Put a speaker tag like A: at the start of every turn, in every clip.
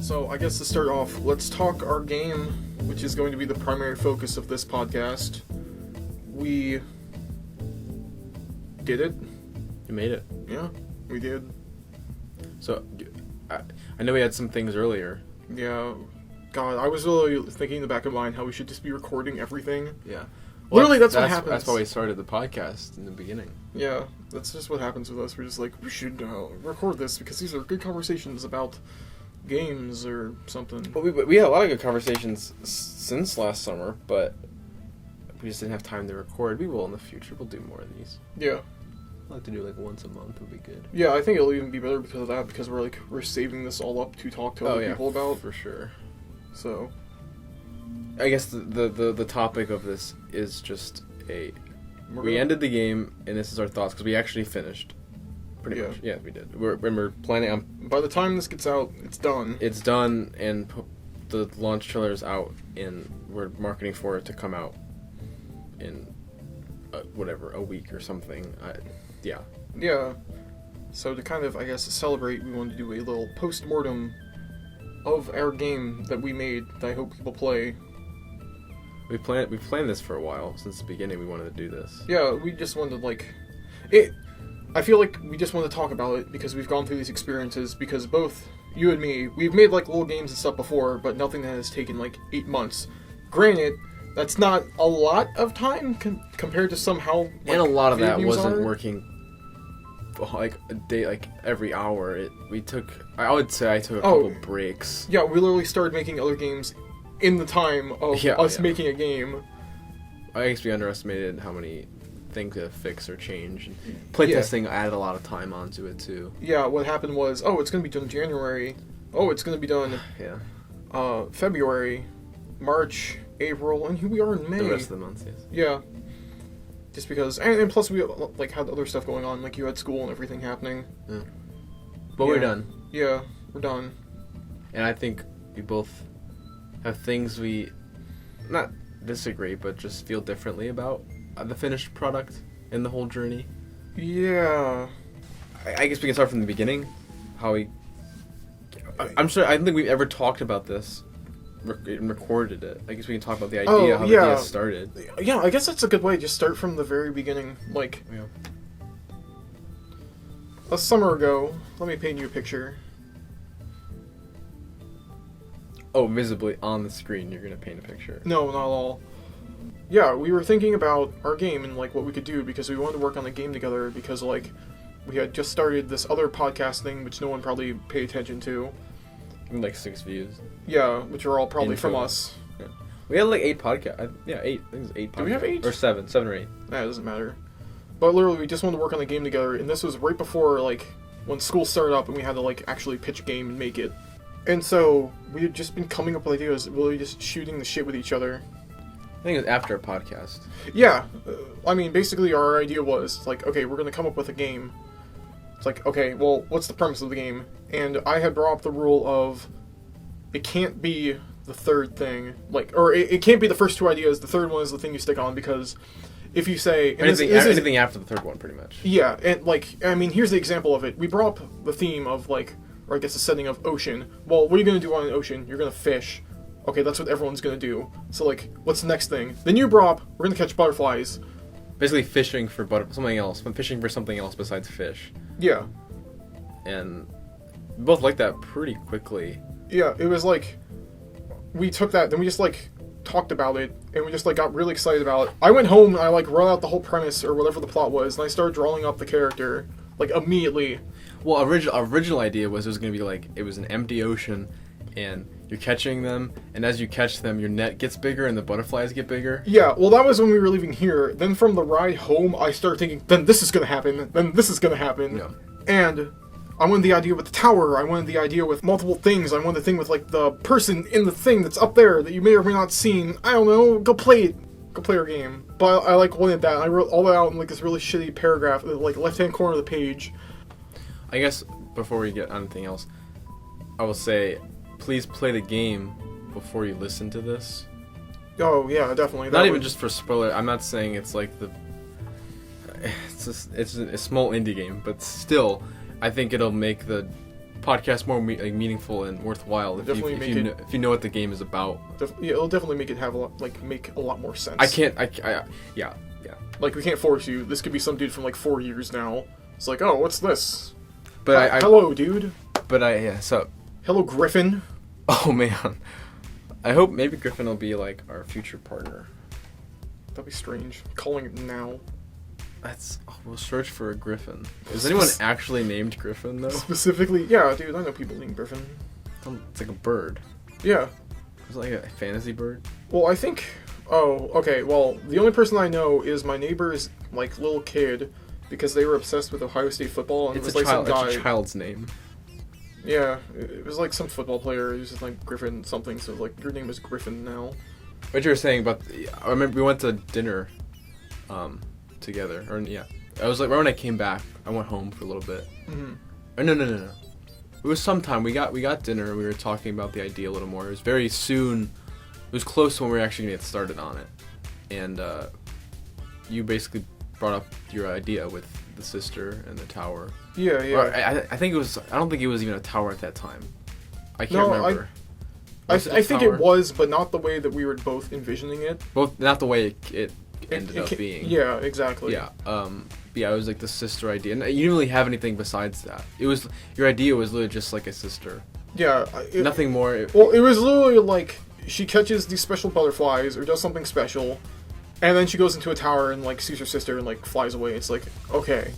A: So I guess to start off, let's talk our game, which is going to be the primary focus of this podcast. We did it.
B: You made it.
A: Yeah, we did.
B: So, I know we had some things earlier.
A: Yeah. God, I was really thinking in the back of my mind how we should just be recording everything.
B: Yeah.
A: Well, literally, that's what happens.
B: That's why we started the podcast in the beginning.
A: Yeah, that's just what happens with us. We're just like, we should record this because these are good conversations about games or something.
B: Well, we had a lot of good conversations since last summer, but we just didn't have time to record. We will in the future. We'll do more of these.
A: Yeah.
B: I'd like to do like once a month would be good.
A: Yeah, I think it'll even be better because of that, because we're saving this all up to talk to other people about.
B: For sure.
A: So,
B: I guess the topic of this is just we ended the game, and this is our thoughts, because we actually finished. Pretty much. Yeah, we did. We're planning on...
A: By the time this gets out, it's done.
B: It's done, and the launch trailer is out, and we're marketing for it to come out in, a week or something. Yeah.
A: Yeah. So to kind of, I guess, celebrate, we wanted to do a little postmortem of our game that we made that I hope people play.
B: We've planned this for a while. Since the beginning we wanted to do this.
A: Yeah, we just wanted I feel like we just want to talk about it because we've gone through these experiences, because both you and me, we've made like little games and stuff before, but nothing that has taken like 8 months. Granted, that's not a lot of time compared to somehow. Like,
B: and a lot of that wasn't working like a day, like every hour. I would say I took a couple breaks.
A: Yeah, we literally started making other games in the time of us making a game.
B: I guess we underestimated how many things to fix or change. Playtesting added a lot of time onto it too. Yeah,
A: what happened was, it's going to be done in January. It's going to be done February, March, April, and here we are in May.
B: The rest of the months, yes.
A: Yeah. Just because, and plus we like had other stuff going on, like you had school and everything happening.
B: Yeah. But we're done.
A: Yeah, we're done.
B: And I think we both have things we not disagree, but just feel differently about the finished product and the whole journey.
A: Yeah.
B: I guess we can start from the beginning. How we... I don't think we've ever talked about this and recorded it. I guess we can talk about the idea, how the idea started.
A: Yeah, I guess that's a good way. Just start from the very beginning. Like, a summer ago, let me paint you a picture.
B: Oh, visibly on the screen, you're going to paint a picture.
A: No, not at all. Yeah, we were thinking about our game and, like, what we could do, because we wanted to work on the game together, because, like, we had just started this other podcast thing, which no one probably paid attention to.
B: Like 6 views.
A: Yeah, which are all probably from us.
B: Yeah. We had, like, 8 podcasts. Yeah, 8. I think it was 8 podcasts.
A: Do we have 8?
B: Or 7. 7 or 8.
A: Nah, it doesn't matter. But literally, we just wanted to work on the game together, and this was right before, like, when school started up, and we had to, like, actually pitch a game and make it. And so, we had just been coming up with ideas, really just shooting the shit with each other.
B: I think it was after a podcast.
A: Yeah. I mean, basically our idea was, like, okay, we're going to come up with a game. It's like, okay, well, what's the premise of the game? And I had brought up the rule of it can't be the third thing. Like, or it can't be the first 2 ideas. The third one is the thing you stick on, because if you say...
B: Anything after the third one, pretty much.
A: Yeah, and, like, I mean, here's the example of it. We brought up the theme of, like, or I guess the setting of ocean. Well, what are you going to do on an ocean? You're going to fish. Okay, that's what everyone's going to do. So, like, what's the next thing? Then you brought up, we're going to catch butterflies.
B: Basically fishing for something else. I'm fishing for something else besides fish.
A: Yeah.
B: And we both liked that pretty quickly.
A: Yeah, it was like, we took that, then we just, like, talked about it, and we just, like, got really excited about it. I went home, and I, like, wrote out the whole premise, or whatever the plot was, and I started drawing up the character, like, immediately.
B: Well, original idea was it was going to be, like, it was an empty ocean, and you're catching them, and as you catch them, your net gets bigger, and the butterflies get bigger.
A: Yeah, well, that was when we were leaving here. Then from the ride home, I started thinking, then this is going to happen, then this is going to happen.
B: Yeah.
A: And I wanted the idea with the tower, I wanted the idea with multiple things, I wanted the thing with, like, the person in the thing that's up there that you may or may not seen. I don't know, go play it. Go play our game. But I like, wanted that, and I wrote all that out in, like, this really shitty paragraph, like, left-hand corner of the page.
B: I guess, before we get on anything else, I will say, please play the game before you listen to this.
A: Oh, yeah, definitely.
B: Not even just for spoiler, I'm not saying it's like it's a small indie game, but still, I think it'll make the podcast more meaningful and worthwhile if you know what the game is about.
A: Yeah, it'll definitely make it have make a lot more sense.
B: Yeah.
A: Like, we can't force you. This could be some dude from like 4 years now. It's like, oh, what's this?
B: But
A: hello, dude.
B: But so.
A: Hello, Griffin.
B: Oh man, I hope maybe Griffin will be like our future partner.
A: That'd be strange. Calling it now.
B: We'll search for a Griffin. Is anyone actually named Griffin though?
A: Specifically, yeah, dude. I know people named Griffin.
B: It's like a bird.
A: Yeah.
B: Is it like a fantasy bird?
A: Well, I think. Oh, okay. Well, the only person I know is my neighbor's like little kid, because they were obsessed with Ohio State football, and it was like some guy.
B: It's a child's name.
A: Yeah, it was like some football player. He was just like Griffin something. So like, your name is Griffin now.
B: What you were saying about? I remember we went to dinner, together. Or yeah, I was like right when I came back. I went home for a little bit.
A: Mm-hmm.
B: Or no. It was sometime we got dinner. And we were talking about the idea a little more. It was very soon. It was close to when we were actually gonna get started on it, and you basically brought up your idea with the sister and the tower.
A: Yeah.
B: Or I think it was. I don't think it was even a tower at that time. I can't remember.
A: I think it was, but not the way that we were both envisioning it.
B: Both, not the way it ended up being.
A: Yeah, exactly.
B: Yeah. Yeah, it was like the sister idea, and you didn't really have anything besides that. It was your idea was literally just like a sister.
A: Yeah.
B: Nothing more.
A: Well, it was literally like she catches these special butterflies or does something special, and then she goes into a tower and like sees her sister and like flies away. It's like, okay,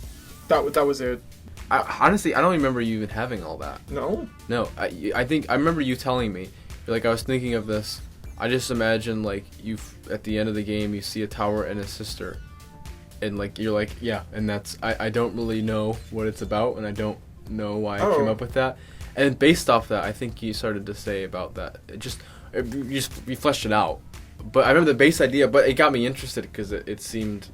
A: that was it.
B: Honestly, I don't remember you even having all that.
A: No.
B: I think I remember you telling me. Like, I was thinking of this. I just imagine like you at the end of the game you see a tower and a sister, and like you're like, yeah, and that's I don't really know what it's about, and I don't know why I came up with that. And based off that, I think you started to say about that. You fleshed it out. But I remember the base idea, but it got me interested because it seemed.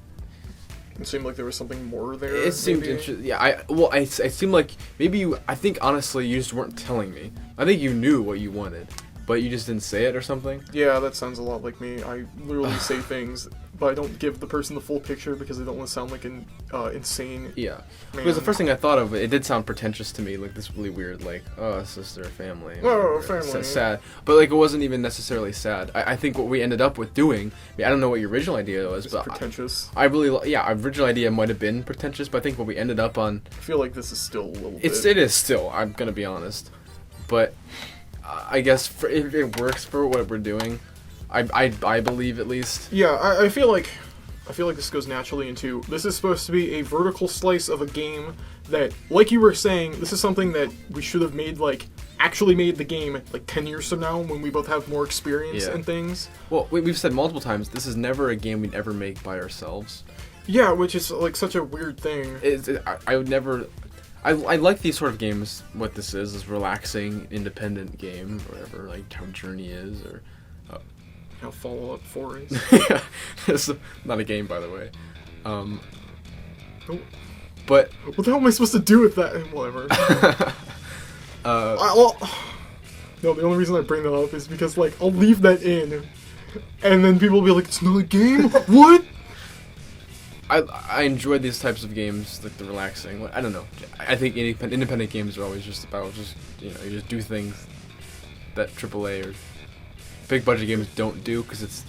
A: It seemed like there was something more there.
B: It seemed interesting. Yeah, it seemed like maybe you. I think honestly, you just weren't telling me. I think you knew what you wanted, but you just didn't say it or something. Yeah,
A: that sounds a lot like me. I literally say things, but I don't give the person the full picture because I don't want to sound like an insane.
B: Yeah, because the first thing I thought of, it did sound pretentious to me, like this really weird, like sister, family.
A: Family.
B: Sad, but like it wasn't even necessarily sad. I think what we ended up with doing. I don't know what your original idea was, but
A: pretentious.
B: Our original idea might have been pretentious, but I think what we ended up on.
A: I feel like this is still a little.
B: It is still. I'm gonna be honest, but. I guess if it works for what we're doing, I believe at least.
A: Yeah, I feel like this goes naturally into this is supposed to be a vertical slice of a game that, like you were saying, this is something that we should have made actually made the game like 10 years from now when we both have more experience and things.
B: Well, we've said multiple times this is never a game we'd ever make by ourselves.
A: Yeah, which is like such a weird thing.
B: I would never. I like these sort of games. What this is relaxing, independent game, or whatever, like how Journey is, or
A: how Fallout 4 is.
B: Yeah, it's not a game, by the way. But
A: what the hell am I supposed to do with that? Whatever. No, the only reason I bring that up is because like I'll leave that in, and then people will be like, "It's not a game." What?
B: I enjoy these types of games, like the relaxing. I don't know. I think independent games are always just about you just do things that AAA or big budget games don't do because it's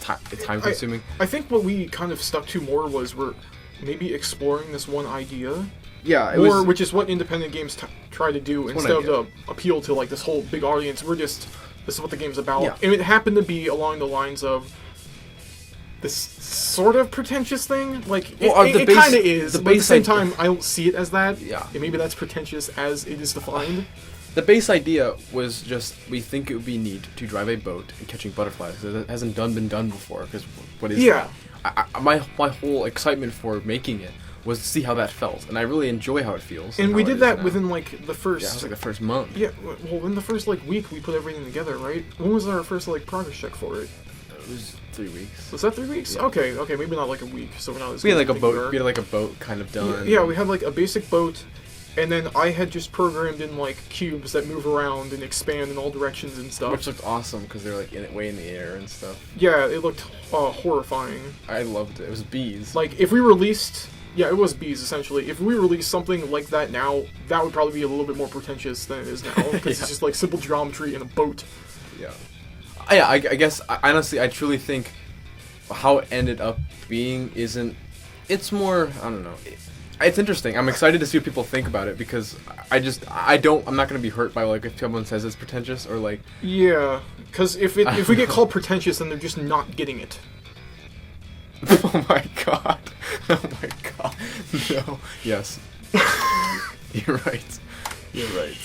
B: time consuming.
A: I think what we kind of stuck to more was we're maybe exploring this one idea.
B: Yeah,
A: which is what independent games try to do instead of appeal to like this whole big audience. This is what the game's about, and it happened to be along the lines of. This sort of pretentious thing, like it kind of is, but at the same time, I don't see it as that.
B: Yeah,
A: and maybe that's pretentious as it is defined.
B: The base idea was just we think it would be neat to drive a boat and catching butterflies. It hasn't been done before. Because what is that? My whole excitement for making it was to see how that felt, and I really enjoy how it feels.
A: And we did that within like the first.
B: Yeah, it was like the first month.
A: Yeah, well, in the first week, we put everything together, right? When was our first progress check for it?
B: It was 3 weeks.
A: Was that 3 weeks?
B: Yeah.
A: Okay, maybe not like a week. So we're not as
B: we had like a boat. We had like a boat kind of done.
A: Yeah, we had like a basic boat, and then I had just programmed in like cubes that move around and expand in all directions and stuff.
B: Which looked awesome because they're like way in the air and stuff.
A: Yeah, it looked horrifying.
B: I loved it. It was bees.
A: Like if we released Yeah, it was bees, essentially. If we released something like that now, that would probably be a little bit more pretentious than it is now, because
B: Yeah.
A: it's just like simple geometry in a boat.
B: Yeah. I guess, honestly, I truly think how it ended up being isn't... It's more... I don't know. It's interesting. I'm excited to see what people think about it, because I'm not going to be hurt by, like, if someone says it's pretentious, or, like...
A: Yeah, because if we get called pretentious, then they're just not getting it.
B: Oh my god. Oh my god. No. Yes. You're right. You're right.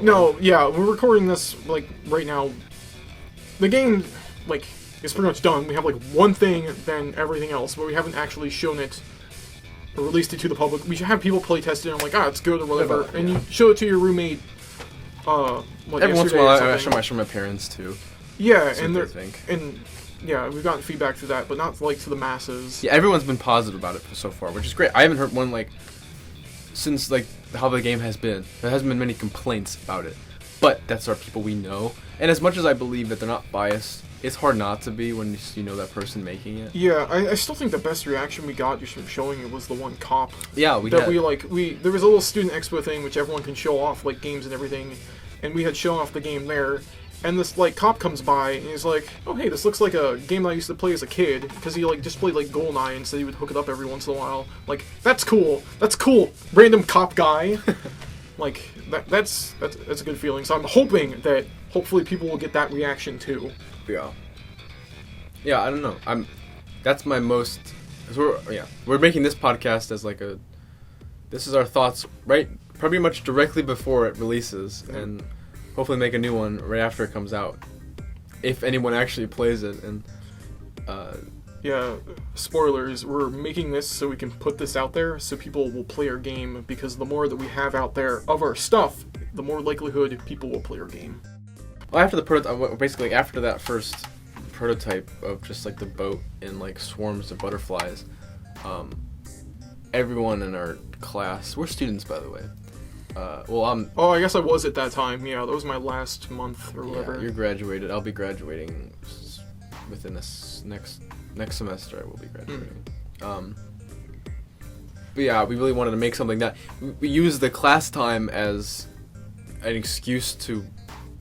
A: No, yeah, we're recording this, like, right now. The game, like, is pretty much done. We have, like, one thing, then everything else, but we haven't actually shown it or released it to the public. We should have people play test it and like, it's good or whatever,
B: Yeah.
A: and you show it to your roommate,
B: Every once in a while, I show my parents, too.
A: Yeah,
B: See
A: and
B: what they think.
A: and yeah, we've gotten feedback through that, but not, like, to the masses.
B: Yeah, everyone's been positive about it so far, which is great. I haven't heard one, like, since, like, how the game has been. There hasn't been many complaints about it. But that's our people we know. And as much as I believe that they're not biased, it's hard not to be when you know that person making it.
A: Yeah, I still think the best reaction we got just from showing it was the one cop.
B: Yeah,
A: there was a little student expo thing which everyone can show off, like, games and everything, and we had shown off the game there. And this, like, cop comes by, and he's like, oh, hey, this looks like a game that I used to play as a kid, because he, like, just played, like, GoldenEye and said he would hook it up every once in a while. Like, that's cool, random cop guy. Like, that's a good feeling, so I'm hoping that, hopefully people will get that reaction, too.
B: Yeah. Yeah, I don't know. That's my most... We're making this podcast as, like, this is our thoughts, right? Pretty much directly before it releases, and... hopefully make a new one right after it comes out, if anyone actually plays it. And
A: yeah, spoilers, we're making this so we can put this out there so people will play our game, because the more that we have out there of our stuff, the more likelihood people will play our game.
B: well, after the prototype, basically after that first prototype of just like the boat and like swarms of butterflies, everyone in our class, we're students by the way.
A: Oh, I guess I was at that time. Yeah, that was my last month or whatever.
B: Yeah, you're graduated. I'll be graduating within this next semester. I will be graduating. But yeah, we really wanted to make something that we use the class time as an excuse to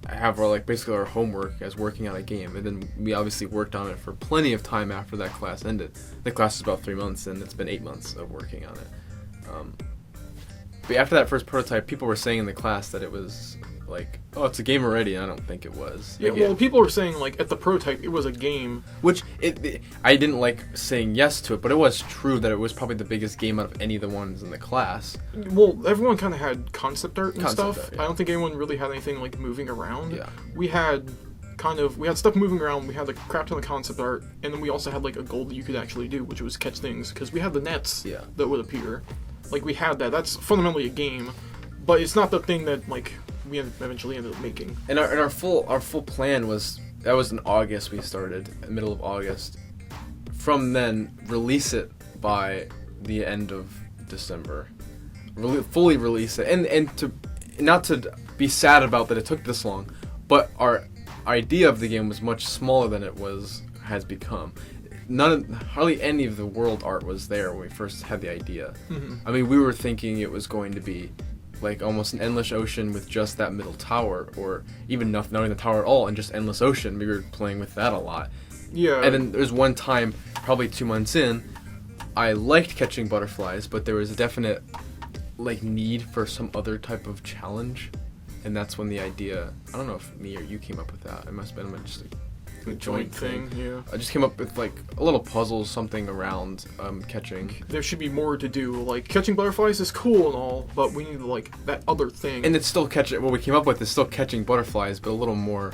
B: have our basically our homework as working on a game, and then we obviously worked on it for plenty of time after that class ended. The class is about 3 months, and it's been 8 months of working on it. But after that first prototype, people were saying in the class that it was like, oh, it's a game already, and I don't think it was.
A: Yeah, well, people were saying, like, at the prototype, it was a game.
B: Which, I didn't like saying yes to it, but it was true that it was probably the biggest game out of any of the ones in the class.
A: Well, everyone kind of had concept art and stuff.
B: Art, yeah.
A: I don't think anyone really had anything, like, moving around.
B: Yeah.
A: We had stuff moving around, we had, like, crap ton of concept art, and then we also had, like, a goal that you could actually do, which was catch things, because we had the nets that would appear. Like, we had that. That's fundamentally a game, but it's not the thing that, like, we eventually ended up making.
B: And our full plan was, that was in August we started, middle of August. From then, release it by the end of December. Fully release it. And to, not to be sad about that it took this long, but our idea of the game was much smaller than it has become. Hardly any of the world art was there when we first had the idea.
A: Mm-hmm.
B: I mean, we were thinking it was going to be like almost an endless ocean with just that middle tower, or even not knowing the tower at all and just endless ocean. We were playing with that a lot.
A: Yeah.
B: And then there's one time, probably 2 months in, I liked catching butterflies, but there was a definite need for some other type of challenge, and that's when the idea, I don't know if me or you came up with that. It must have been just a joint thing.
A: Yeah.
B: I just came up with a little puzzle, something around catching.
A: There should be more to do. Like, catching butterflies is cool and all, but we need that other thing.
B: And it's still what we came up with is still catching butterflies, but a little more.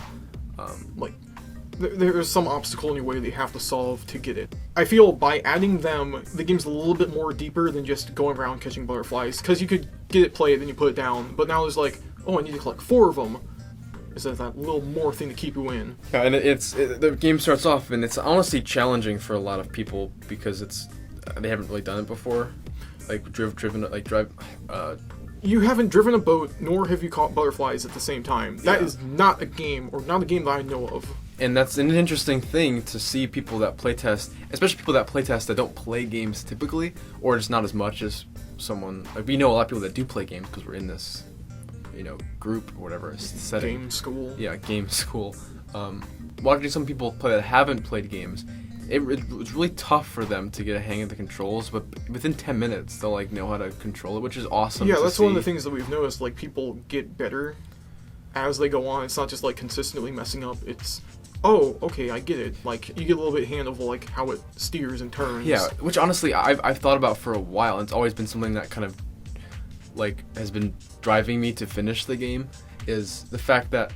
A: There's some obstacle in your way that you have to solve to get it. I feel by adding them, the game's a little bit more deeper than just going around catching butterflies, because you could get it played, then you put it down. But now there's oh, I need to collect 4 of them. Is that little more thing to keep you in?
B: Yeah, and the game starts off, and it's honestly challenging for a lot of people because they haven't really done it before,
A: You haven't driven a boat, nor have you caught butterflies at the same time. That is not a game, or not a game that I know of.
B: And that's an interesting thing to see people that playtest, especially people that playtest that don't play games typically, or just not as much as someone. Like, we know a lot of people that do play games because we're in this, group or whatever setting.
A: Game school.
B: Yeah, game school. Watching some people play that haven't played games, it's really tough for them to get a hang of the controls, but within 10 minutes they'll know how to control it, which is awesome.
A: Yeah, that's one of the things that we've noticed. Like, people get better as they go on. It's not just consistently messing up. It's, oh, okay, I get it. Like, you get a little bit handle of how it steers and turns.
B: Yeah, which honestly I've thought about for a while, and it's always been something that kind of has been driving me to finish the game, is the fact that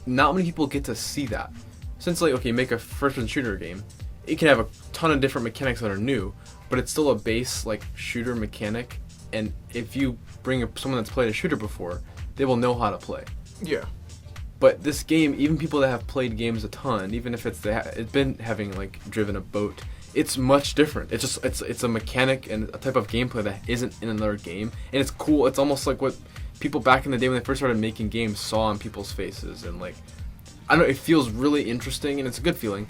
B: not many people get to see that. Since make a first-person shooter game, it can have a ton of different mechanics that are new, but it's still a base shooter mechanic, and if you bring someone that's played a shooter before, they will know how to play.
A: Yeah.
B: But this game, even people that have played games a ton, even if it's been having driven a boat, it's much different. It's a mechanic and a type of gameplay that isn't in another game, and it's cool. It's almost like what people back in the day when they first started making games saw on people's faces, and I don't know, it feels really interesting, and it's a good feeling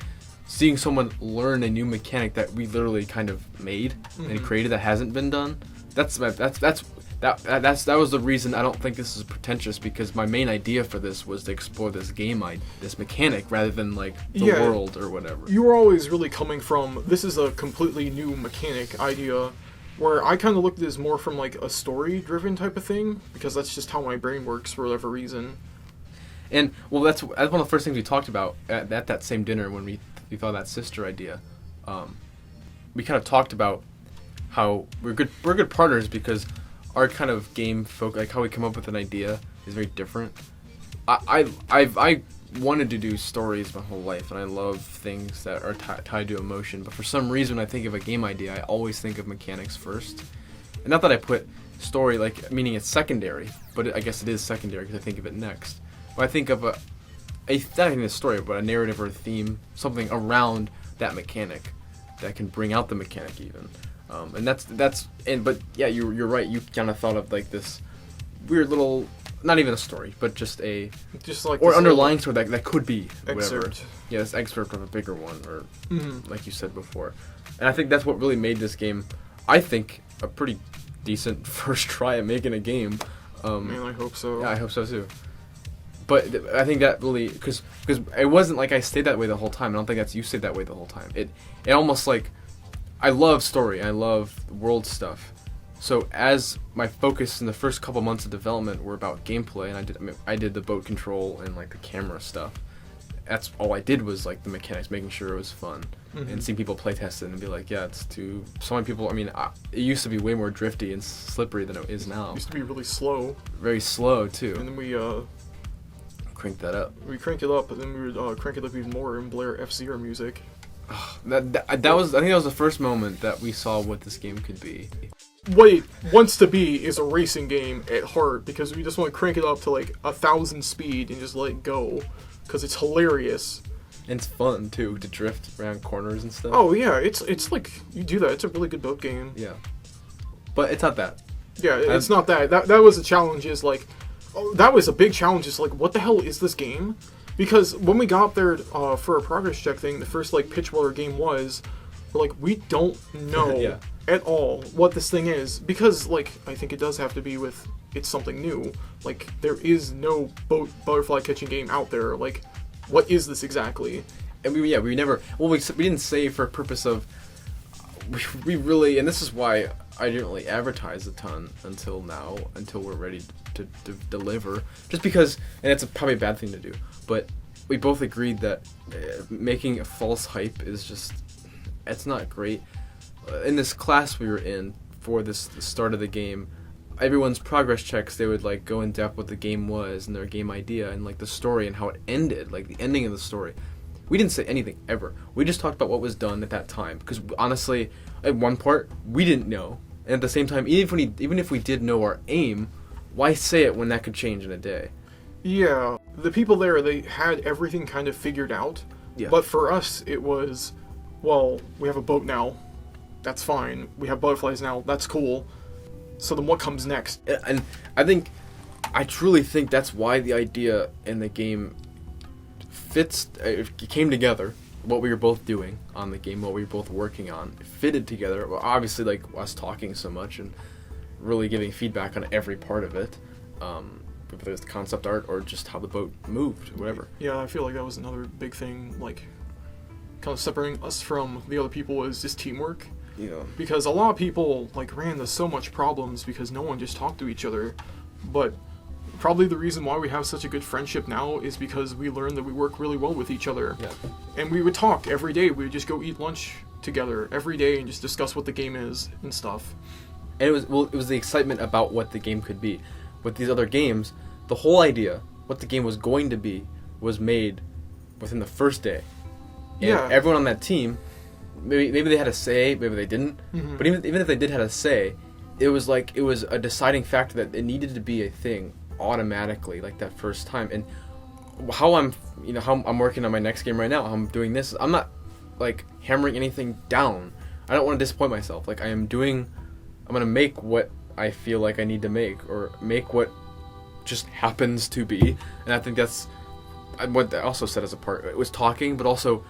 B: seeing someone learn a new mechanic that we literally kind of made and created that hasn't been done. That was the reason I don't think this is pretentious, because my main idea for this was to explore this this mechanic rather than the world or whatever.
A: You were always really coming from, this is a completely new mechanic idea, where I kind of looked at it as more from a story-driven type of thing, because that's just how my brain works for whatever reason.
B: And that's one of the first things we talked about at that same dinner when we thought of that sister idea. We kind of talked about how we're good partners because our kind of game how we come up with an idea is very different. I wanted to do stories my whole life, and I love things that are tied to emotion. But for some reason, when I think of a game idea, I always think of mechanics first. And not that I put story meaning it's secondary, but I guess it is secondary because I think of it next. But I think of not even a story, but a narrative or a theme, something around that mechanic that can bring out the mechanic even. And but yeah, you're right. You kind of thought of this weird little, not even a story, but just or underlying story that could be whatever.
A: Excerpt.
B: Yeah, this excerpt of a bigger one, or like you said before. And I think that's what really made this game, I think, a pretty decent first try at making a game.
A: Man, I hope so.
B: Yeah, I hope so too. But I think that really, because it wasn't I stayed that way the whole time. I don't think you stayed that way the whole time. It almost I love story. I love world stuff. So as my focus in the first couple months of development were about gameplay, and I did the boat control and the camera stuff. That's all I did was the mechanics, making sure it was fun, and seeing people play test it and be yeah, it's too. So many people. I mean, it used to be way more drifty and slippery than it is now.
A: It used to be really slow.
B: Very slow too.
A: And then we
B: cranked that up.
A: We cranked it up, and then we would crank it up even more and blare F-Zero music.
B: That was, I think that was the first moment that we saw what this game could be.
A: What it wants to be is a racing game at heart, because we just want to crank it up to 1,000 speed and just let it go, because it's hilarious.
B: And it's fun too to drift around corners and stuff.
A: Oh yeah, it's you do that. It's a really good boat game.
B: Yeah, but it's not that.
A: Yeah, it's not that. That was a challenge. That was a big challenge. Is what the hell is this game? Because when we got up there for a progress check thing, the first pitch where our game was, we're we don't know
B: yeah.
A: at all what this thing is, because I think it does have to be with it's something new. There is no butterfly catching game out there. What is this exactly?
B: And we never. Well, we didn't say for a purpose of. We really, and this is why I didn't really advertise a ton until now, until we're ready to deliver. Just because, and it's probably a bad thing to do, but we both agreed that making a false hype is just, it's not great. In this class we were in for the start of the game, everyone's progress checks, they would go in depth what the game was and their game idea and the story and how it ended, the ending of the story. We didn't say anything ever. We just talked about what was done at that time, because honestly, at one part we didn't know, and at the same time, even if we did know our aim, why say it when that could change in a day?
A: Yeah, the people there, they had everything kind of figured out.
B: Yeah.
A: But for us, it was, well, we have a boat now. That's fine. We have butterflies now. That's cool. So then what comes next?
B: And I truly think that's why the idea in the game it came together. What we were both doing on the game, what we were both working on, it fitted together. Well, obviously, like us talking so much and really giving feedback on every part of it, whether it's the concept art or just how the boat moved, whatever.
A: Yeah, I feel like that was another big thing, like kind of separating us from the other people was just teamwork.
B: Yeah.
A: Because a lot of people like ran into so much problems because no one just talked to each other, but probably the reason why we have such a good friendship now is because we learned that we work really well with each other.
B: Yeah.
A: And we would talk every day. We would just go eat lunch together every day and just discuss what the game is and stuff.
B: And it was the excitement about what the game could be. With these other games, the whole idea, what the game was going to be, was made within the first day. And
A: Yeah.
B: everyone on that team, maybe they had a say, maybe they didn't.
A: Mm-hmm.
B: But even if they did have a say, it was a deciding factor that it needed to be a thing automatically, like that first time. And how I'm working on my next game right now, how I'm doing this, I'm not like hammering anything down. I don't want to disappoint myself. Like I'm gonna make what I feel like I need to make, or make what just happens to be. And I think that's what that also set us apart. It was talking, but also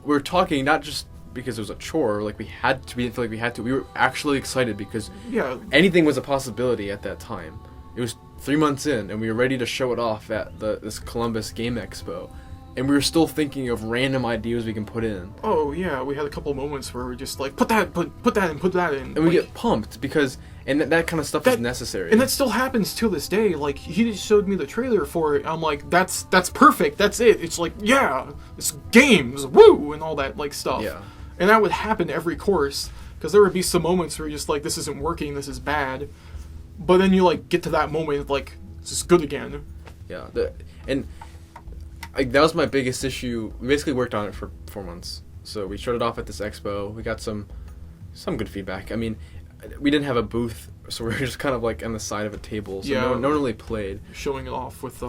B: we were talking not just because it was a chore, like we had to. We didn't feel like we had to. We were actually excited because
A: Yeah.
B: anything was a possibility at that time. It was 3 months in, and we were ready to show it off at this Columbus Game Expo, and we were still thinking of random ideas we can put in.
A: Oh yeah, we had a couple moments where we're just like put that in,
B: And we get pumped because, and that kind of stuff is necessary.
A: And that still happens to this day. Like he just showed me the trailer for it. I'm like, that's perfect. That's it. It's like, yeah, it's games, woo, and all that like stuff.
B: Yeah.
A: And that would happen every course because there would be some moments where you're just like, this isn't working, this is bad. But then you like get to that moment like, this is good again.
B: Yeah. That was my biggest issue. We basically worked on it for 4 months. So we showed it off at this expo. We got some good feedback. I mean, we didn't have a booth, so we were just kind of like on the side of a table. So
A: Yeah.
B: no one really played.
A: Showing it off with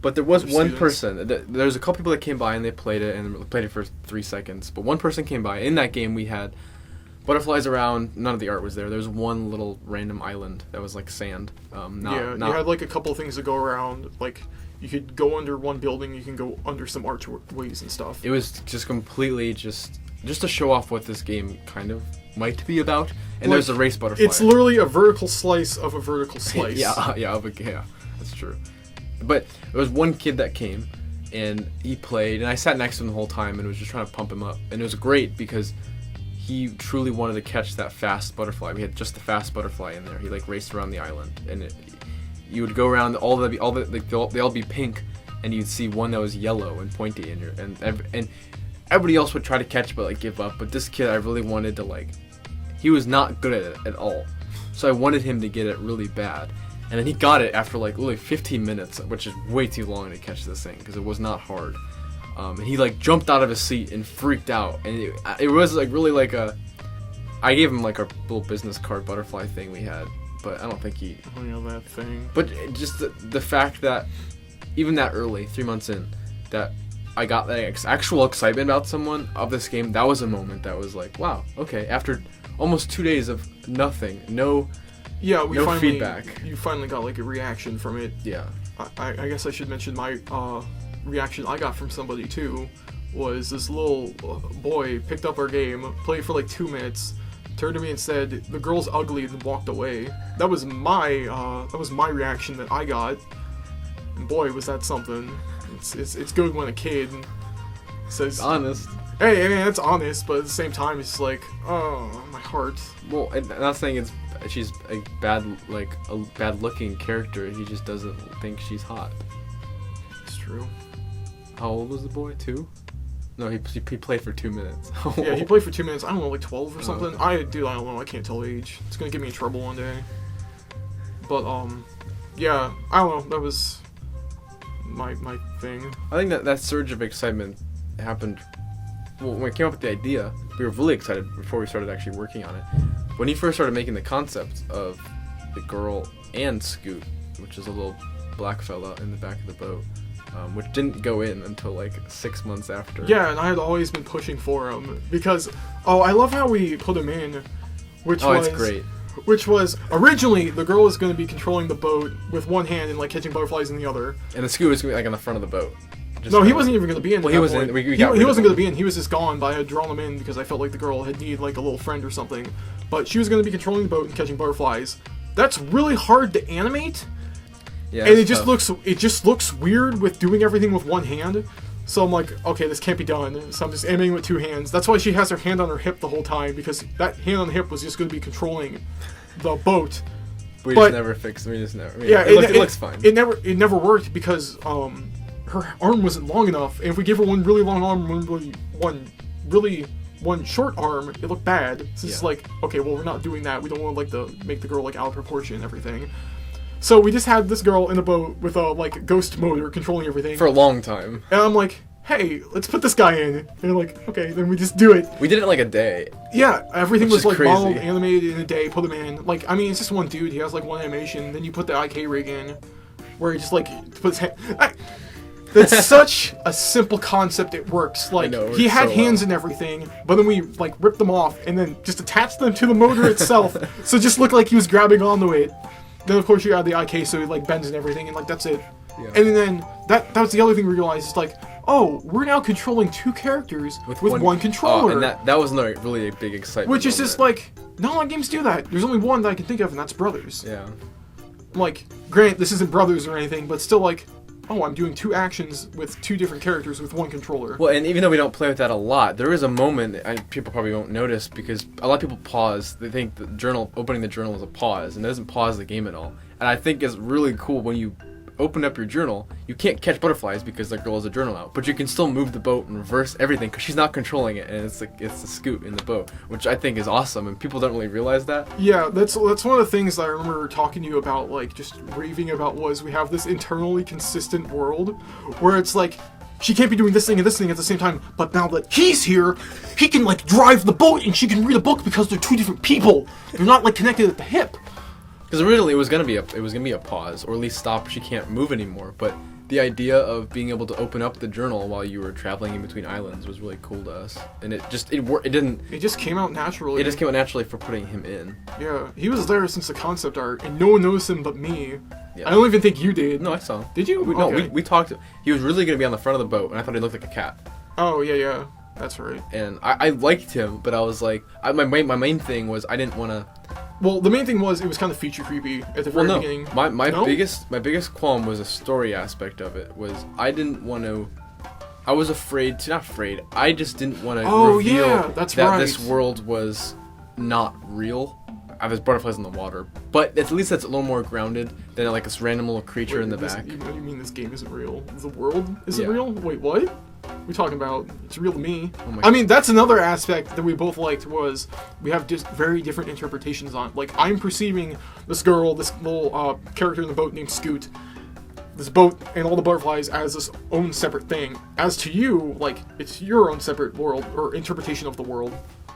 B: But there was
A: other
B: one
A: students.
B: person. There was a couple people that came by and they played it, and played it for 3 seconds. But one person came by. In that game, we had butterflies around. None of the art was there. There was one little random island that was like sand.
A: you had like a couple things to go around. Like you could go under one building, you can go under some archways and stuff.
B: It was just completely just to show off what this game kind of might be about. And
A: Like,
B: there's a race butterfly.
A: It's literally a vertical slice of a vertical slice.
B: yeah, that's true. But there was one kid that came, and he played, and I sat next to him the whole time and was just trying to pump him up. And it was great because he truly wanted to catch that fast butterfly. We had just the fast butterfly in there. He like raced around the island, and you would go around they all be pink, and you'd see one that was yellow and pointy, and everybody else would try to catch but like give up. But this kid, I really wanted to like. He was not good at it at all, so I wanted him to get it really bad. And then he got it after like literally 15 minutes, which is way too long to catch this thing because it was not hard. And he like jumped out of his seat and freaked out, and it was like really like I gave him like a little business card butterfly thing we had, but I don't think he.
A: Oh yeah, that thing.
B: But just the fact that even that early, 3 months in, that I got that actual excitement about someone of this game, that was a moment that was like, wow, okay. After almost 2 days of nothing, no feedback.
A: You finally got like a reaction from it.
B: Yeah.
A: I guess I should mention my reaction I got from somebody too. Was this little boy picked up our game, played for like 2 minutes, turned to me and said, "The girl's ugly," and walked away. That was my reaction that I got. And boy, was that something. It's good when a kid says,
B: It's honest.
A: Hey, I mean, that's honest, but at the same time, it's like, oh, my heart.
B: Well, I'm not saying she's a bad looking character. He just doesn't think she's hot.
A: It's true.
B: How old was the boy? 2? No, he played for 2 minutes.
A: Yeah, he played for 2 minutes. I don't know, like 12 or something.
B: Okay.
A: I don't know. I can't tell age. It's gonna get me in trouble one day. But yeah, I don't know. That was my thing.
B: I think that surge of excitement happened. Well, when we came up with the idea, we were really excited before we started actually working on it. When he first started making the concept of the girl and Scoot, which is a little black fella in the back of the boat, which didn't go in until like 6 months after.
A: Yeah, and I had always been pushing for him because I love how we put him in, which was
B: it's great.
A: Which was originally the girl was going to be controlling the boat with one hand and like catching butterflies in the other.
B: And the Scoot was gonna be like on the front of the boat,
A: No, he wasn't even going to be in.
B: Well,
A: at
B: he
A: that
B: was
A: point.
B: in. We
A: He
B: got rid of
A: wasn't
B: him.
A: going to be in. He was just gone, but I had drawn him in because I felt like the girl had needed like a little friend or something. But she was going to be controlling the boat and catching butterflies. That's really hard to animate.
B: Yeah,
A: And
B: it's
A: it
B: tough.
A: just looks weird with doing everything with one hand. So I'm like, okay, this can't be done. So I'm just animating with two hands. That's why she has her hand on her hip the whole time, because that hand on the hip was just going to be controlling the boat.
B: We
A: but-
B: just never fixed. We just never. I mean,
A: Yeah,
B: it looks fine.
A: It never worked because her arm wasn't long enough, and if we gave her one really long arm, one short arm, it looked bad. So it's
B: Yeah.
A: like, okay, well, we're not doing that. We don't want to like make the girl like out of proportion and everything. So we just had this girl in a boat with a like ghost motor controlling everything.
B: For a long time.
A: And I'm like, hey, let's put this guy in. And they're like, okay, then we just do it.
B: We did it in like a day.
A: Yeah, everything
B: Which
A: was
B: is
A: like modeled,
B: crazy.
A: animated in a day, put him in. Like, I mean, it's just one dude, he has like one animation, then you put the IK rig in, where he just like puts his hand. That's such a simple concept, it works. Like,
B: know, it
A: he
B: works
A: had
B: so
A: hands
B: well.
A: and everything, but then we like ripped them off and then just attached them to the motor itself, so it just looked like he was grabbing onto it. Then of course you add the IK, so he like bends and everything, and like that's it.
B: Yeah.
A: And then that was the other thing we realized, is like, oh, we're now controlling two characters with one controller.
B: And that was not really a big excitement.
A: Which is just
B: moment.
A: like, not a lot of games do that. There's only one that I can think of, and that's Brothers.
B: Yeah.
A: Like, granted, this isn't Brothers or anything, but still like, oh, I'm doing two actions with two different characters with one controller.
B: Well, and even though we don't play with that a lot, there is a moment people probably won't notice because a lot of people pause. They think opening the journal is a pause, and it doesn't pause the game at all. And I think it's really cool when you open up your journal, you can't catch butterflies because the girl has a journal out, but you can still move the boat and reverse everything because she's not controlling it, and it's the scoot in the boat, which I think is awesome, and people don't really realize that.
A: Yeah, that's one of the things that I remember talking to you about, like, just raving about, was we have this internally consistent world where it's like, she can't be doing this thing and this thing at the same time, but now that he's here, he can, like, drive the boat and she can read a book because they're two different people. They're not, like, connected at the hip.
B: Because originally it was gonna be a pause, or at least stop. She can't move anymore. But the idea of being able to open up the journal while you were traveling in between islands was really cool to us, and it just
A: came out naturally.
B: It just came out naturally for putting him in.
A: Yeah, he was there since the concept art, and no one noticed him but me.
B: Yeah.
A: I don't even think you did.
B: No, I saw him.
A: Did you?
B: No,
A: Okay.
B: we talked. He was really gonna be on the front of the boat, and I thought he looked like a cat.
A: Oh, yeah, that's right.
B: And I liked him, but I was like, my main thing was I didn't want to.
A: Well, the main thing was it was kind of feature creepy at the very beginning.
B: My
A: No?
B: biggest qualm was the story aspect of it. Was I didn't want to. I was afraid to, not afraid. I just didn't want to reveal
A: that's
B: that
A: right.
B: this world was not real. There's butterflies in the water, but at least that's a little more grounded than like this random little creature in the back.
A: You mean this game isn't real? The world isn't
B: Yeah.
A: real? Wait, what? What are we talking about? It's real to me.
B: Oh my
A: I mean, that's another aspect that we both liked, was we have just very different interpretations on it. Like, I'm perceiving this girl, this little character in the boat named Scoot, this boat and all the butterflies as this own separate thing. As to you, like, it's your own separate world or interpretation of the world.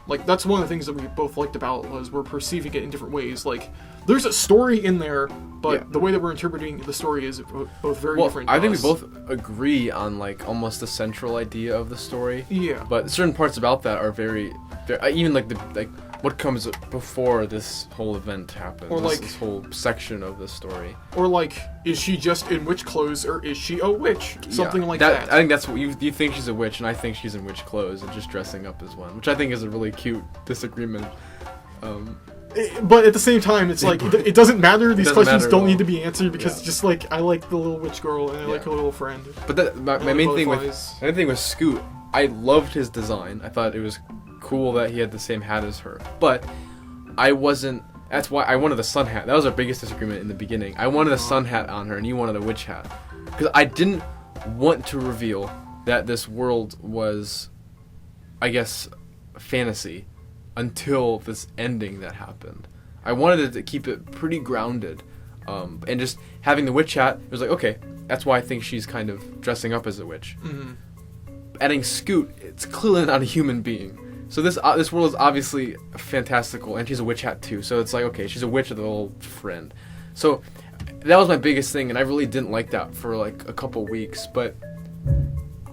A: Like, that's one of the things that we both liked about, was we're perceiving it in different ways. Like, there's a story in there, but
B: Yeah.
A: the way that we're interpreting the story is both very
B: Well,
A: different.
B: I
A: to
B: think we
A: us.
B: both agree on like almost the central idea of the story.
A: Yeah.
B: But certain parts about that are very even like what comes before this whole event happens.
A: Or, like-
B: this whole section of the story.
A: Or like, is she just in witch clothes, or is she a witch? Something
B: Yeah,
A: like that.
B: I think that's what you think she's a witch, and I think she's in witch clothes and just dressing up as one, which I think is a really cute disagreement.
A: But at the same time, it's like, it doesn't matter. These
B: doesn't
A: questions
B: matter at
A: don't
B: all.
A: need to be answered, because
B: Yeah.
A: just like, I like the little witch girl and I like
B: Yeah.
A: her little friend.
B: But my
A: like
B: main thing
A: butterflies.
B: with Scoot, I loved his design. I thought it was cool that he had the same hat as her, but I wasn't. That's why I wanted the sun hat. That was our biggest disagreement in the beginning. I wanted a sun hat on her, and you wanted a witch hat, because I didn't want to reveal that this world was, I guess, fantasy until this ending that happened. I wanted to keep it pretty grounded, and just having the witch hat, it was like, okay, that's why I think she's kind of dressing up as a witch.
A: Mm-hmm.
B: Adding Scoot, it's clearly not a human being. So this world is obviously fantastical, and she's a witch hat too. So it's like, okay, she's a witch with a little friend. So that was my biggest thing, and I really didn't like that for like a couple weeks, but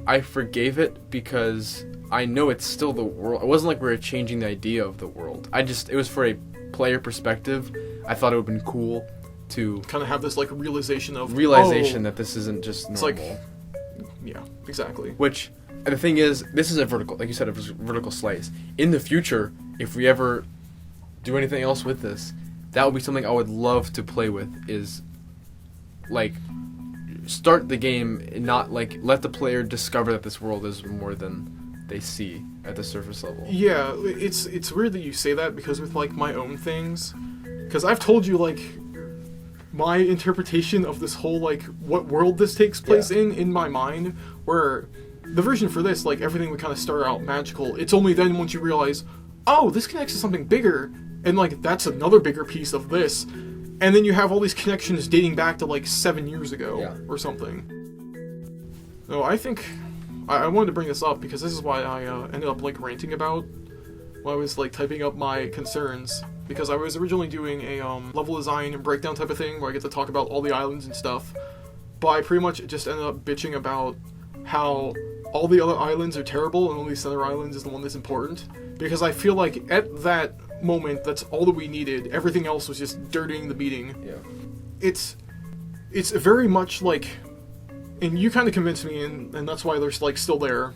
B: I forgave it because I know it's still the world. It wasn't like we were changing the idea of the world. It was for a player perspective. I thought it would have been cool to
A: Kind of have this like realization
B: that this isn't just normal.
A: It's like, Yeah, exactly.
B: Which, and the thing is, this is a vertical, like you said, a vertical slice. In the future, if we ever do anything else with this, that would be something I would love to play with, is, like, start the game and not, like, let the player discover that this world is more than they see at the surface level.
A: Yeah, it's weird that you say that, because with, like, my own things, because I've told you, like, my interpretation of this whole, like, what world this takes place in my mind, where the version for this, like, everything would kind of start out magical. It's only then once you realize, oh, this connects to something bigger, and, like, that's another bigger piece of this, and then you have all these connections dating back to, like, 7 years ago or something. No, I think I wanted to bring this up because this is why I ended up, like, ranting about when I was, like, typing up my concerns. Because I was originally doing a level design and breakdown type of thing where I get to talk about all the islands and stuff. But I pretty much just ended up bitching about how all the other islands are terrible and only Center Islands is the one that's important. Because I feel like at that moment, that's all that we needed. Everything else was just dirtying the meeting.
B: Yeah.
A: It's very much like, and you kind of convinced me, and that's why they're, like, still there.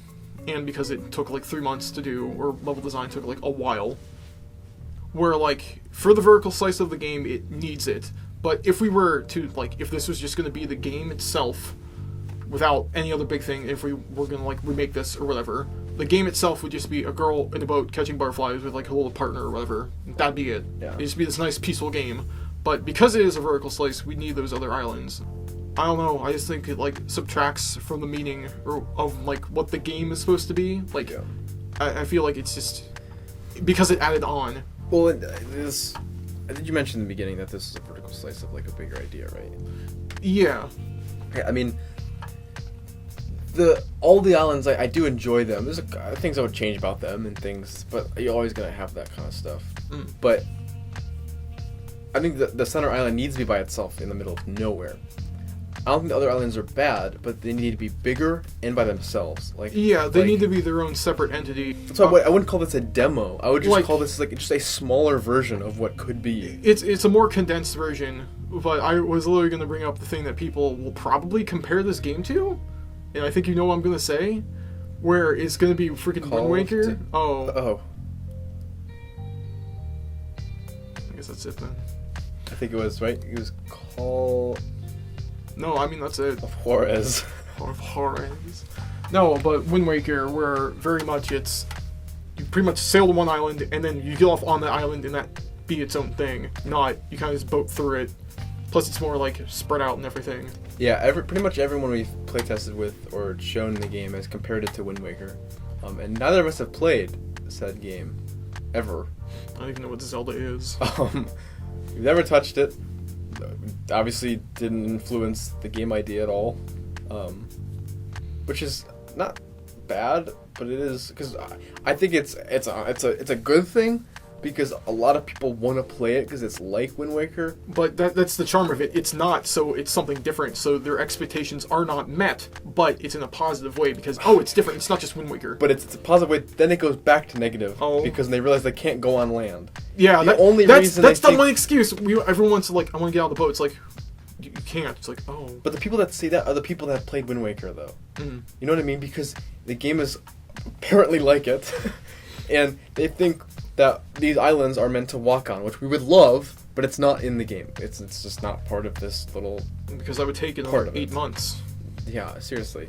A: And because it took, like, 3 months to do, or level design took, like, a while. Where, like, for the vertical slice of the game, it needs it. But if we were to, like, if this was just going to be the game itself, without any other big thing, if we were going to, like, remake this or whatever, the game itself would just be a girl in a boat catching butterflies with, like, a little partner or whatever. That'd be it.
B: Yeah.
A: It'd just be this nice, peaceful game. But because it is a vertical slice, we need those other islands. I don't know, I just think it, like, subtracts from the meaning of, like, what the game is supposed to be. Like, I feel like it's just, because it added on.
B: Well, this, I think you mentioned in the beginning that this is a vertical slice of, like, a bigger idea, right?
A: Yeah.
B: I mean, all the islands, I do enjoy them. There's things I would change about them and things, but you're always gonna have that kind of stuff. But I think the center island needs to be by itself in the middle of nowhere. I don't think the other islands are bad, but they need to be bigger and by themselves. Like,
A: yeah, they need to be their own separate entity.
B: So I wouldn't call this a demo. I would just, like, call this, like, just a smaller version of what could be.
A: It's a more condensed version, but I was literally going to bring up the thing that people will probably compare this game to, and I think you know what I'm going to say, where it's going to be freaking Wind Waker.
B: Oh.
A: I guess that's it then.
B: I think it was, right? It was called...
A: No, I mean, that's it.
B: Of Juarez.
A: Of Juarez. No, but Wind Waker, where very much it's, you pretty much sail to one island, and then you get off on that island, and that be its own thing. Not, you kind of just boat through it. Plus, it's more, like, spread out and everything.
B: Yeah, pretty much everyone we've playtested with or shown in the game has compared it to Wind Waker. And neither of us have played said game. Ever.
A: I don't even know what Zelda is.
B: We've never touched it. Obviously didn't influence the game idea at all, which is not bad, but it is, because I think it's a good thing, because a lot of people want to play it because it's like Wind Waker.
A: But that's the charm of it. It's not, so it's something different, so their expectations are not met, but it's in a positive way, because, it's different, it's not just Wind Waker.
B: But it's a positive way, then it goes back to negative, because they realize they can't go on land.
A: Yeah, that's the only excuse. Everyone wants to, like, I want to get out of the boat. It's like, you can't. It's like, oh.
B: But the people that say that are the people that have played Wind Waker, though.
A: Mm-hmm.
B: You know what I mean? Because the game is apparently like it, and they think that these islands are meant to walk on, which we would love, but it's not in the game. It's just not part of this little.
A: Because that would take 8 months.
B: Yeah, seriously.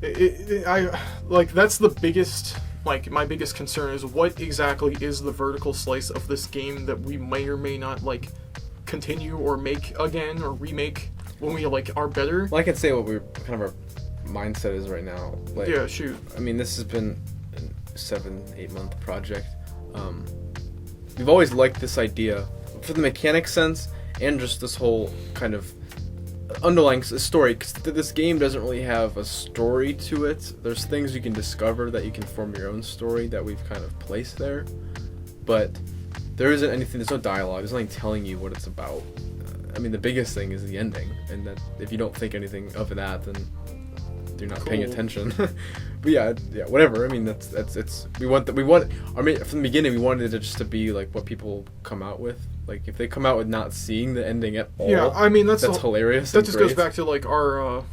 A: That's the biggest. Like, my biggest concern is what exactly is the vertical slice of this game that we may or may not, like, continue or make again or remake when we, like, are better.
B: Well, I can say what kind of our mindset is right now. Like,
A: yeah, shoot.
B: I mean, this has been a 7-8 month project. We've always liked this idea for the mechanic sense and just this whole kind of underlying story, because this game doesn't really have a story to it. There's things you can discover that you can form your own story that we've kind of placed there, but there isn't anything, there's no dialogue, there's nothing telling you what it's about. I mean, the biggest thing is the ending, and that if you don't think anything of that, then you're not paying attention. But yeah, whatever. I mean, it's we want. I mean, from the beginning, we wanted it just to be like what people come out with. Like, if they come out with not seeing the ending at all,
A: yeah, I mean that's
B: hilarious.
A: That just goes back to, like, our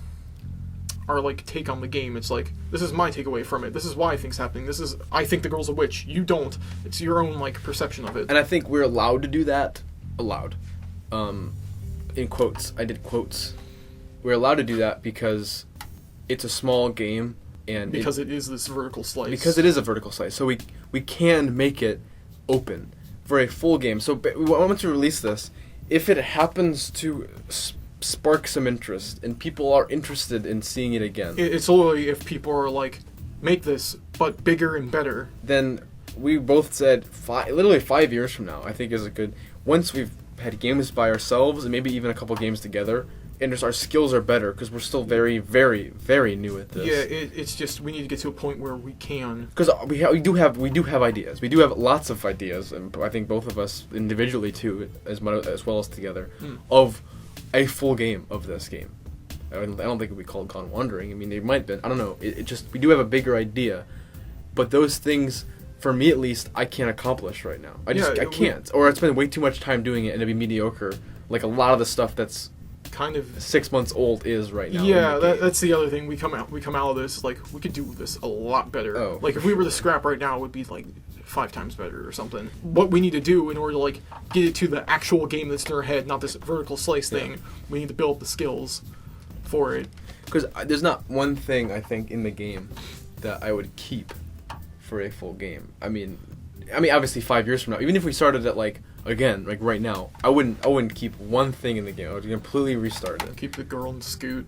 A: our like take on the game. It's like, this is my takeaway from it. This is why I think's happening. I think the girl's a witch. You don't. It's your own like perception of it.
B: And I think we're allowed to do that. Allowed. In quotes. I did quotes. We're allowed to do that because it's a small game and
A: because it is this vertical slice.
B: Because it is a vertical slice. So we can make it open for a full game. So once we release this, if it happens to spark some interest and people are interested in seeing it again,
A: it's literally if people are like, make this but bigger and better.
B: Then we both said literally 5 years from now, I think is a good, once we've had games by ourselves and maybe even a couple games together, and just our skills are better because we're still very, very, very new at this.
A: Yeah, it's just we need to get to a point where we can.
B: Because we do have ideas. We do have lots of ideas, and I think both of us individually too, as well as together, of a full game of this game. I don't think it would be called Gone Wandering. I mean, it might have been. I don't know. It just, we do have a bigger idea, but those things, for me at least, I can't accomplish right now. I can't. Or I spend way too much time doing it and it'd be mediocre. Like a lot of the stuff that's
A: kind of
B: 6 months old is right now.
A: Yeah, that's the other thing. We come out of this like we could do this a lot better.
B: Oh,
A: like if we were to scrap right now, it would be like 5 times better or something. What we need to do in order to like get it to the actual game that's in our head, not this vertical slice thing, we need to build the skills for it.
B: Because there's not one thing I think in the game that I would keep for a full game. I mean, obviously 5 years from now, even if we started at like again, like right now, I wouldn't keep one thing in the game. I would completely restart it.
A: Keep the girl and Scoot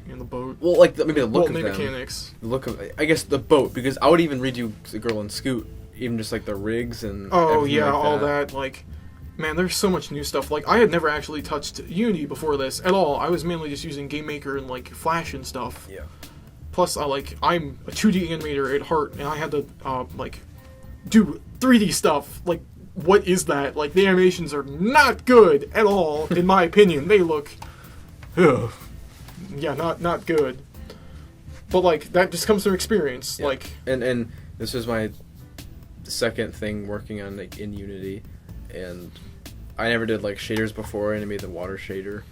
A: in the boat.
B: Well, like maybe the look of them.
A: Mechanics.
B: The look of, I guess, the boat, because I would even redo the girl and Scoot, even just like the rigs and.
A: Oh yeah, like all that. Like, man, there's so much new stuff. Like, I had never actually touched Unity before this at all. I was mainly just using Game Maker and like Flash and stuff.
B: Yeah.
A: Plus, I'm a 2D animator at heart, and I had to like do 3D stuff. Like, what is that? Like, the animations are not good at all, in my opinion. They look, yeah, not good. But like, that just comes from experience.
B: Yeah.
A: Like,
B: and this is my second thing working on like in Unity, and I never did like shaders before, and I made the water shader,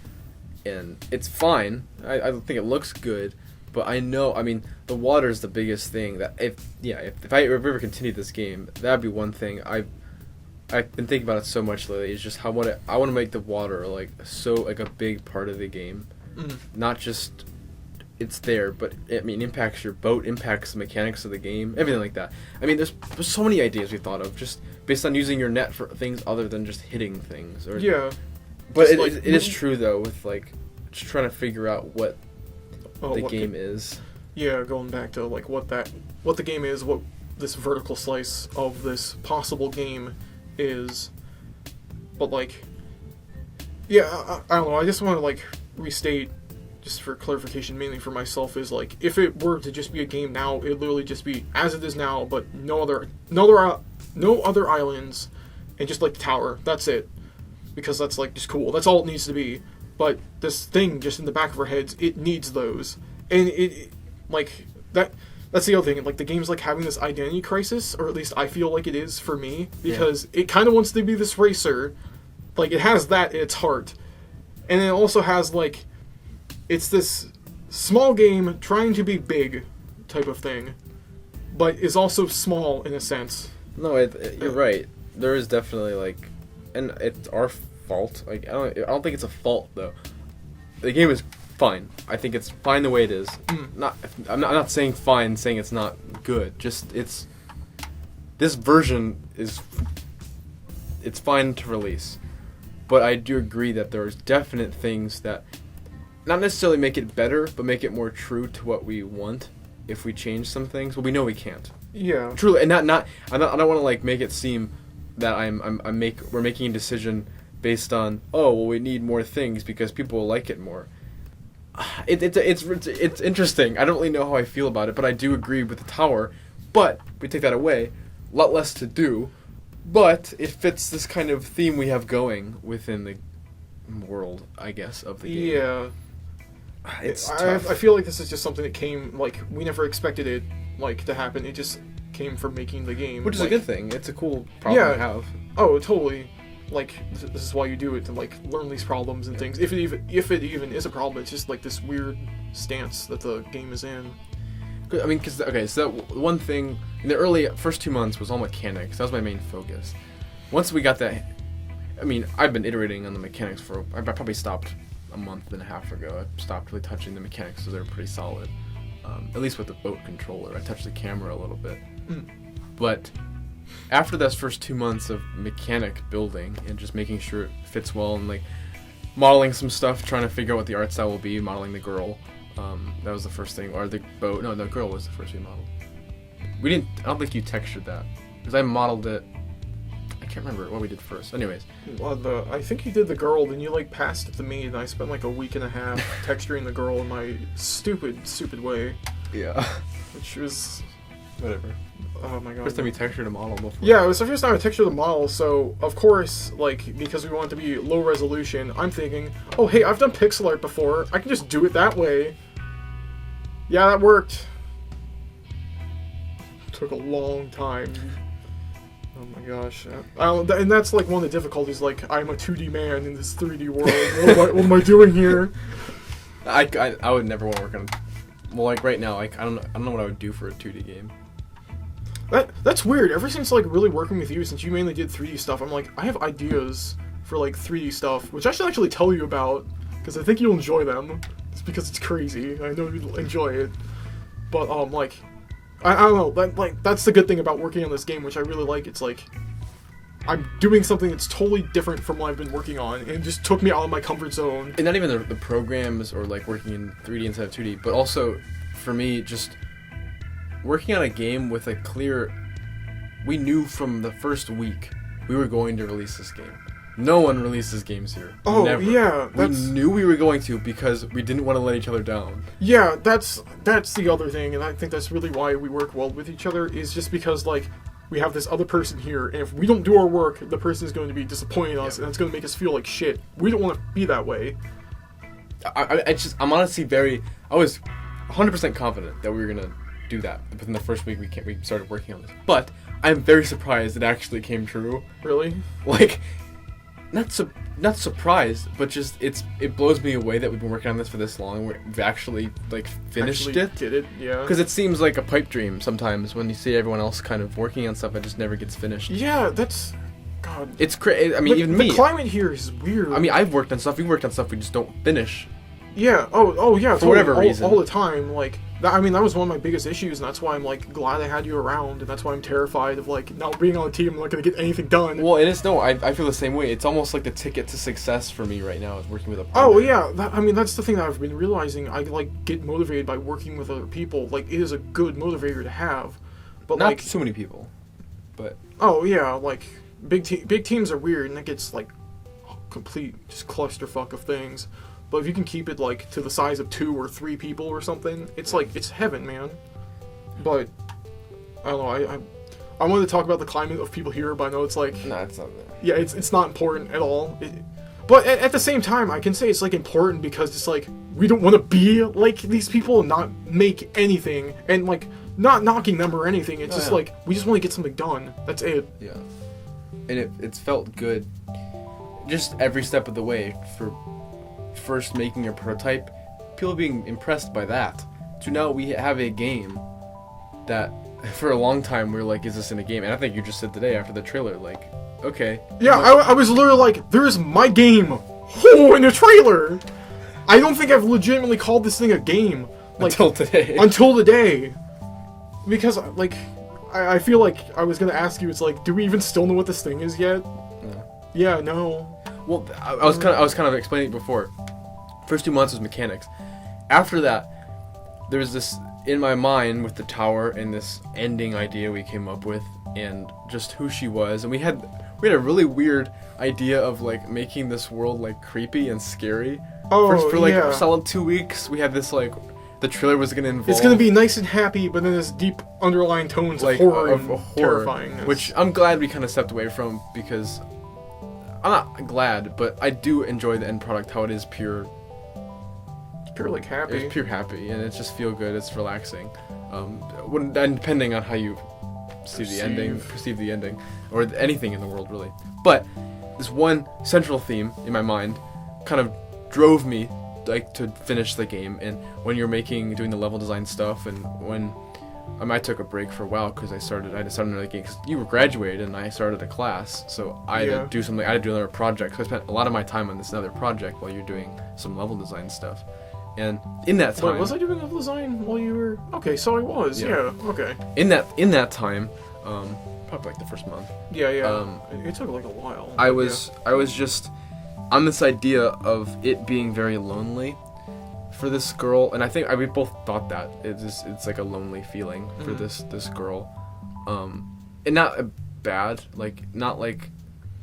B: and it's fine. I think it looks good. But I know, I mean, the water is the biggest thing that if I ever continue this game, that'd be one thing. I've been thinking about it so much lately. Is just how I want to make the water like a big part of the game, not just it's there, but impacts your boat, impacts the mechanics of the game, everything like that. I mean, there's so many ideas we thought of just based on using your net for things other than just hitting things.
A: Yeah,
B: but it is true though with like just trying to figure out what the game is.
A: Yeah, going back to like what the game is, what this vertical slice of this possible game is. But like, yeah, I don't know. I just want to like restate, just for clarification, mainly for myself, is like if it were to just be a game now, it'd literally just be as it is now, but no other islands, and just like the tower. That's it, because that's like just cool. That's all it needs to be. But this thing just in the back of our heads, it needs those. And it like, that's the other thing. Like, the game's like having this identity crisis, or at least I feel like it is for me, because it kind of wants to be this racer. Like, it has that at its heart. And it also has, like, it's this small game trying to be big type of thing, but is also small in a sense.
B: No, you're right. There is definitely, like, and it's our fault. Like, I don't think it's a fault though. The game is fine. I think it's fine the way it is. I'm not saying fine, saying it's not good. Just this version is it's fine to release. But I do agree that there's definite things that not necessarily make it better, but make it more true to what we want if we change some things. Well, we know we can't.
A: Yeah.
B: Truly, and I don't want to like make it seem that we're making a decision based on, oh, well, we need more things because people will like it more. It's interesting. I don't really know how I feel about it, but I do agree with the tower. But we take that away, a lot less to do. But it fits this kind of theme we have going within the world, I guess, of the game.
A: Yeah.
B: It's tough.
A: I feel like this is just something that came, like, we never expected it, like, to happen. It just came from making the game.
B: Which is
A: like,
B: a good thing. It's a cool problem to have.
A: Oh, totally. like this is why you do it, to like learn these problems and things. If it even is a problem, it's just like this weird stance that the game is in.
B: I mean, so that one thing in the early first 2 months was all mechanics. That was my main focus. Once we got that, I mean, I've been iterating on the mechanics I probably stopped a month and a half ago. I stopped really touching the mechanics because they're pretty solid. At least with the boat controller, I touched the camera a little bit. But after those first 2 months of mechanic building and just making sure it fits well and like modeling some stuff, trying to figure out what the art style will be, modeling the girl, that was the first thing. Or the boat. No, the girl was the first we modeled. I don't think you textured that because I modeled it. I can't remember what we did first. Anyways.
A: Well, I think you did the girl, then you like passed it to me, and I spent like a week and a half texturing the girl in my stupid way.
B: Yeah.
A: Which was
B: whatever.
A: Oh my god.
B: First time you textured a model before.
A: Yeah, it was the first time I textured the model, so of course, like, because we want it to be low resolution, I'm thinking, oh hey, I've done pixel art before, I can just do it that way. Yeah, that worked. Took a long time. Oh my gosh. And that's like one of the difficulties, like, I'm a 2D man in this 3D world. What am I doing here?
B: I would never want to work on. Well, like right now, like I don't know what I would do for a 2D game.
A: That's weird. Ever since like really working with you, since you mainly did 3D stuff, I'm like, I have ideas for like 3D stuff, which I should actually tell you about because I think you'll enjoy them. It's because it's crazy. I know you'll enjoy it. But like, I don't know. That's the good thing about working on this game, which I really like. It's like I'm doing something that's totally different from what I've been working on, and it just took me out of my comfort zone.
B: And not even the programs or like working in 3D instead of 2D, but also for me just working on a game with a clear. We knew from the first week we were going to release this game. No one releases games here.
A: Oh,
B: never.
A: Yeah.
B: We knew we were going to because we didn't want to let each other down.
A: Yeah, that's the other thing, and I think that's really why we work well with each other, is just because, like, we have this other person here, and if we don't do our work, the person is going to be disappointing in us, and it's going to make us feel like shit. We don't want to be that way.
B: I'm honestly I was 100% confident that we were going to do that within the first week we started working on this. But I'm very surprised it actually came true.
A: Really?
B: Like, not surprised, but just it blows me away that we've been working on this for this long. We've actually like finished it.
A: Did it? Yeah.
B: Because it seems like a pipe dream sometimes when you see everyone else kind of working on stuff, it just never gets finished.
A: Yeah, that's God.
B: It's crazy. I mean, even me.
A: The climate here is weird.
B: I mean, I've worked on stuff. We worked on stuff we just don't finish.
A: Yeah. Oh yeah.
B: For whatever reason.
A: All the time, like. I mean, that was one of my biggest issues, and that's why I'm, like, glad I had you around, and that's why I'm terrified of, like, not being on a team, I'm not going to get anything done.
B: Well, I feel the same way. It's almost like the ticket to success for me right now is working with a partner.
A: Oh, yeah. I mean, that's the thing that I've been realizing. I, like, get motivated by working with other people. Like, it is a good motivator to have. But,
B: not
A: like...
B: too many people, but...
A: Oh, yeah, like, big teams are weird, and it gets, like, complete just clusterfuck of things. But if you can keep it, like, to the size of 2 or 3 people or something, it's, like, it's heaven, man. But, I don't know, I wanted to talk about the climate of people here, but I know it's, like...
B: No, it's not there.
A: Yeah, it's not important at all. But at the same time, I can say it's, like, important because it's, like, we don't want to be like these people and not make anything. And, like, not knocking them or anything. It's just, like, we just want to get something done. That's it.
B: Yeah. And it's felt good just every step of the way for... first making your prototype, people being impressed by that, to now we have a game that for a long time we were like, is this in a game? And I think you just said today after the trailer, like, okay.
A: Yeah, I was literally like, there's my game in the trailer. I don't think I've legitimately called this thing a game. Like,
B: until today.
A: Until today. Because, like, I feel like I was going to ask you, it's like, do we even still know what this thing is yet?
B: No.
A: Yeah, no.
B: Well, I was kind of explaining it before. First 2 months was mechanics. After that, there was this in my mind with the tower and this ending idea we came up with, and just who she was. And we had a really weird idea of like making this world like creepy and scary.
A: Oh,
B: for like
A: yeah.
B: a solid 2 weeks, we had this like the trailer was gonna involve.
A: It's gonna be nice and happy, but then there's deep underlying tones
B: like
A: of horror, terrifying.
B: Which I'm glad we kind of stepped away from because I'm not glad, but I do enjoy the end product. How it is pure.
A: Pure like happy.
B: It's pure happy, and it just feel good. It's relaxing. And depending on how you perceive the ending, or anything in the world really. But this one central theme in my mind kind of drove me like to finish the game. And when you're doing the level design stuff, and when I took a break for a while because I had to start another game because you were graduated and I started a class, so I had to do something. I had to do another project. So I spent a lot of my time on this other project while you're doing some level design stuff. And in that time,
A: wait, was I doing level design while you were? Okay, so I was. Yeah. Okay.
B: In that time, probably like the first month.
A: Yeah. It took like a while.
B: I was just on this idea of it being very lonely for this girl, and I think we both thought that it's like a lonely feeling for this girl, and not bad, like not like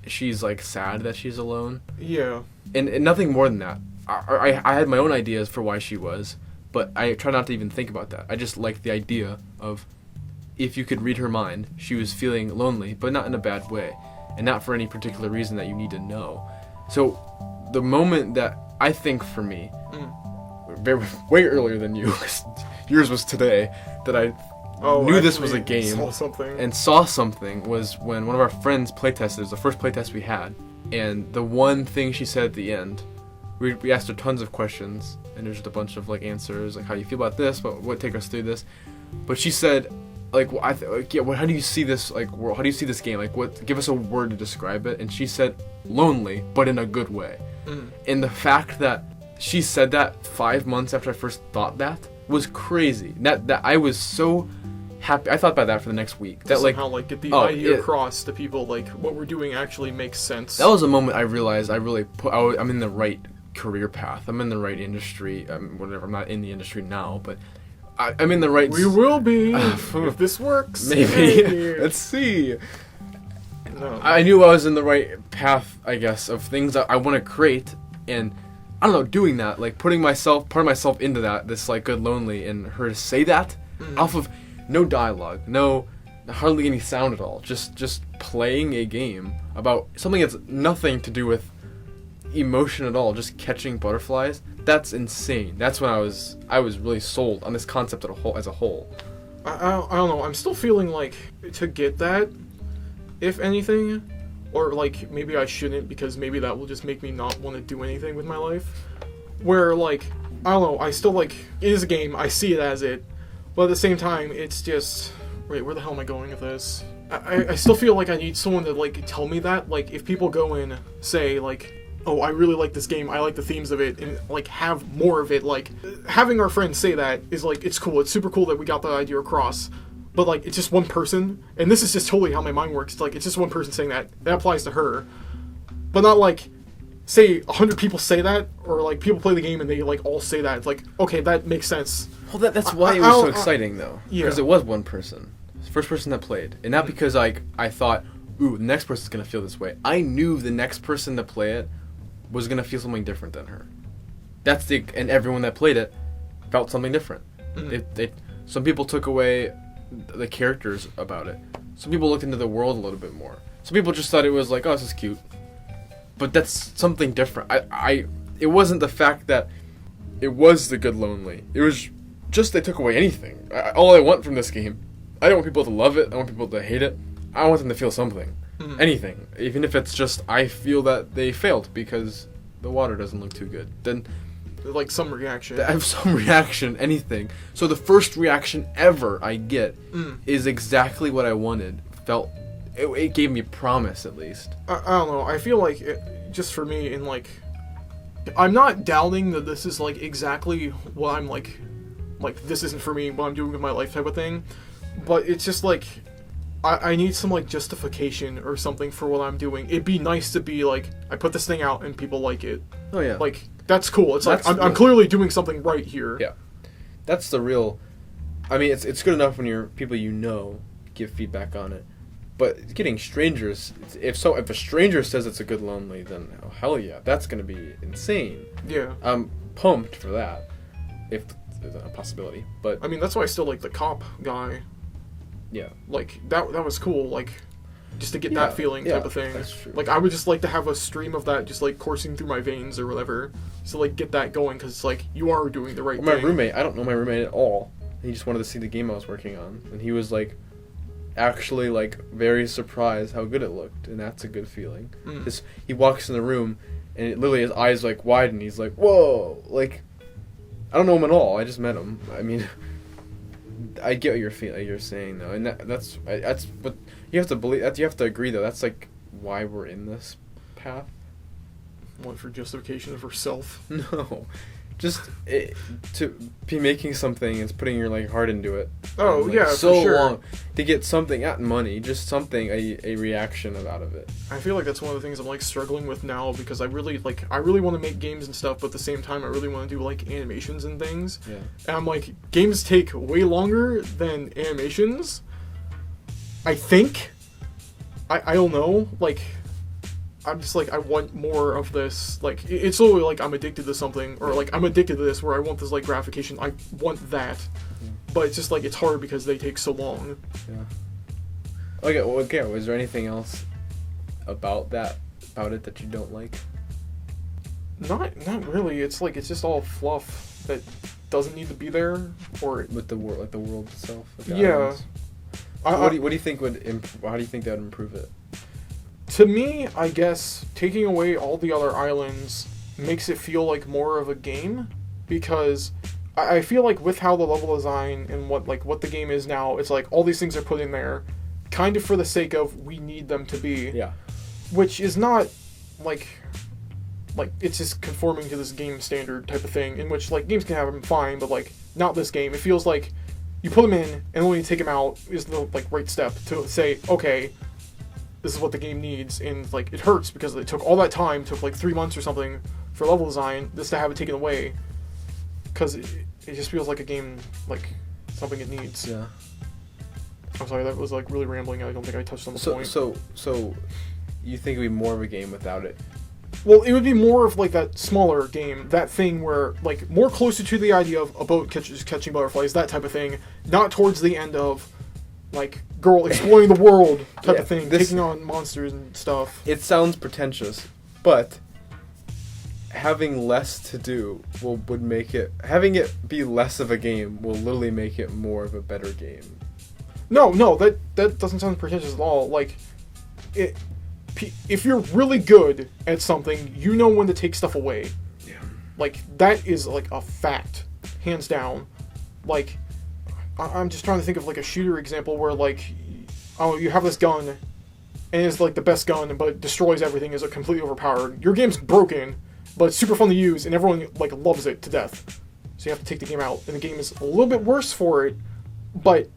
B: she's like sad that she's alone.
A: Yeah.
B: And nothing more than that. I had my own ideas for why she was, but I try not to even think about that. I just liked the idea of if you could read her mind, she was feeling lonely, but not in a bad way, and not for any particular reason that you need to know. So the moment that I think for me, way earlier than you, 'cause yours was today, that I knew this was a game and saw something was when one of our friends playtested. It was the first playtest we had, and the one thing she said at the end, we asked her tons of questions, and there's just a bunch of like answers, like how you feel about this, but what take us through this. But she said, like, how do you see this like world? How do you see this game? Like, give us a word to describe it. And she said, lonely, but in a good way. And the fact that she said that 5 months after I first thought that was crazy. That I was so happy. I thought about that for the next week. That
A: somehow like get the idea across to people, like what we're doing actually makes sense.
B: That was a moment I realized I'm in the right career path. I'm in the right industry. Whatever. I'm not in the industry now, but I'm in the right.
A: We will be if this works.
B: Maybe. Let's see. No. I knew I was in the right path, I guess, of things that I want to create, and I don't know, doing that, like part of myself into that, this like good lonely, and her to say that off of no dialogue, hardly any sound at all, just playing a game about something that's nothing to do with emotion at all, just catching butterflies. That's insane. That's when I was really sold on this concept as a whole.
A: I don't know. I'm still feeling like to get that, if anything, or like maybe I shouldn't, because maybe that will just make me not want to do anything with my life. Where like I don't know. I still like it is a game. I see it as it, but at the same time, it's just wait. Where the hell am I going with this? I still feel like I need someone to like tell me that. Like if people go in say like, oh, I really like this game, I like the themes of it, and like have more of it, like having our friends say that is like, it's cool, it's super cool that we got that idea across, but like it's just one person, and this is just totally how my mind works. It's like it's just one person saying that applies to her, but not like say 100 people say that, or like people play the game and they like all say that. It's like, okay, that makes sense.
B: Well, that's why it was so exciting though, because it was one person, first person that played, and not because like I thought, ooh, the next person's gonna feel this way. I knew the next person to play it was gonna feel something different than her. And everyone that played it felt something different. Some people took away the characters about it. Some people looked into the world a little bit more. Some people just thought it was like, oh, this is cute. But that's something different. It wasn't the fact that it was the good lonely. It was just they took away anything. All I want from this game, I don't want people to love it. I want people to hate it. I want them to feel something. Anything, even if it's just I feel that they failed because the water doesn't look too good, then
A: like some reaction.
B: I have some reaction, anything. So the first reaction ever I get is exactly what I wanted. It gave me promise, at least.
A: I don't know. I feel like just for me, in like, I'm not doubting that this is like exactly what I'm like this isn't for me, what I'm doing with my life type of thing, but it's just like. I need some, like, justification or something for what I'm doing. It'd be nice to be, like, I put this thing out and people like it.
B: Oh, yeah.
A: Like, that's cool. It's like, I'm clearly doing something right here.
B: Yeah. That's the real... I mean, it's good enough when people you know give feedback on it. But getting strangers... If a stranger says it's a good lonely, then, oh, hell yeah, that's going to be insane.
A: Yeah.
B: I'm pumped for that. If there's a possibility. But
A: I mean, that's why I still like the cop guy.
B: Yeah,
A: like that was cool, like just to get that feeling type of thing.
B: That's true.
A: Like I would just like to have a stream of that just like coursing through my veins or whatever, so like get that going, because it's like you are doing the right thing.
B: My roommate, I don't know my roommate at all. He just wanted to see the game I was working on, and he was like, actually like very surprised how good it looked, and that's a good feeling.
A: Mm.
B: He walks in the room, and literally his eyes like widen. He's like, "Whoa!" Like, I don't know him at all. I just met him. I mean, I get what you're saying though, and that's what you have to believe. That you have to agree though. That's like why we're in this path.
A: What, for justification of herself?
B: No, just to be making something and putting your like heart into it.
A: Oh,
B: and,
A: yeah,
B: so
A: for sure.
B: long to get something, not money, just something, a reaction out of it.
A: I feel like that's one of the things I'm like struggling with now, because I really want to make games and stuff, but at the same time I really want to do like animations and things.
B: Yeah.
A: And I'm like, games take way longer than animations, I think. I don't know, like, I'm just like, I want more of this. Like, it's literally like I'm addicted to something, or like I'm addicted to this where I want this like gratification. I want that, but it's just like it's hard because they take so long.
B: Yeah. Okay. Well, okay. Was there anything else about it that you don't like?
A: Not really. It's like it's just all fluff that doesn't need to be there, or
B: With the world, like the world itself. Like the
A: yeah.
B: islands? What do you think would? How do you think that would improve it?
A: To me, I guess taking away all the other islands makes it feel like more of a game, because I feel like with how the level design and what the game is now, it's like all these things are put in there kind of for the sake of we need them to be.
B: Yeah.
A: Which is not like it's just conforming to this game standard type of thing, in which like games can have them fine, but like not this game. It feels like you put them in and when you take them out is the like right step to say, okay, this is what the game needs, and like it hurts because it took all that time, took like 3 months or something for level design, just to have it taken away, because it just feels like a game, like something it needs.
B: Yeah.
A: I'm sorry, that was like really rambling. I don't think I touched on the point.
B: So, you think it'd be more of a game without it?
A: Well, it would be more of like that smaller game, that thing where like more closer to the idea of a boat catching butterflies, that type of thing, not towards the end of like girl exploring the world type of thing, taking on monsters and stuff.
B: It sounds pretentious, but having less to do would make it, having it be less of a game will literally make it more of a better game.
A: No, that doesn't sound pretentious at all. Like, if you're really good at something, you know when to take stuff away.
B: Yeah.
A: Like, that is like a fact, hands down. Like, I'm just trying to think of like a shooter example where like, oh, you have this gun, and it's like the best gun, but it destroys everything, is completely overpowered. Your game's broken, but it's super fun to use, and everyone like loves it to death. So you have to take the game out, and the game is a little bit worse for it, but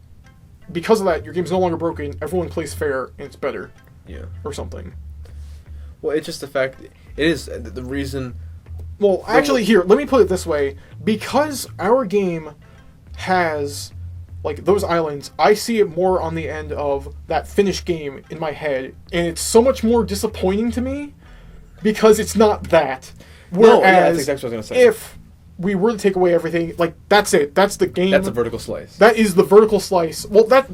A: because of that, your game's no longer broken, everyone plays fair, and it's better.
B: Yeah.
A: Or something.
B: Well, it's just the fact, it is the reason...
A: Well, actually, here, let me put it this way. Because our game has, like, those islands, I see it more on the end of that finished game in my head, and it's so much more disappointing to me, because it's not that. Whereas,
B: that's exactly what I was going to say.
A: If we were to take away everything, like, that's it. That's the game.
B: That's a vertical slice.
A: That is the vertical slice. Well, that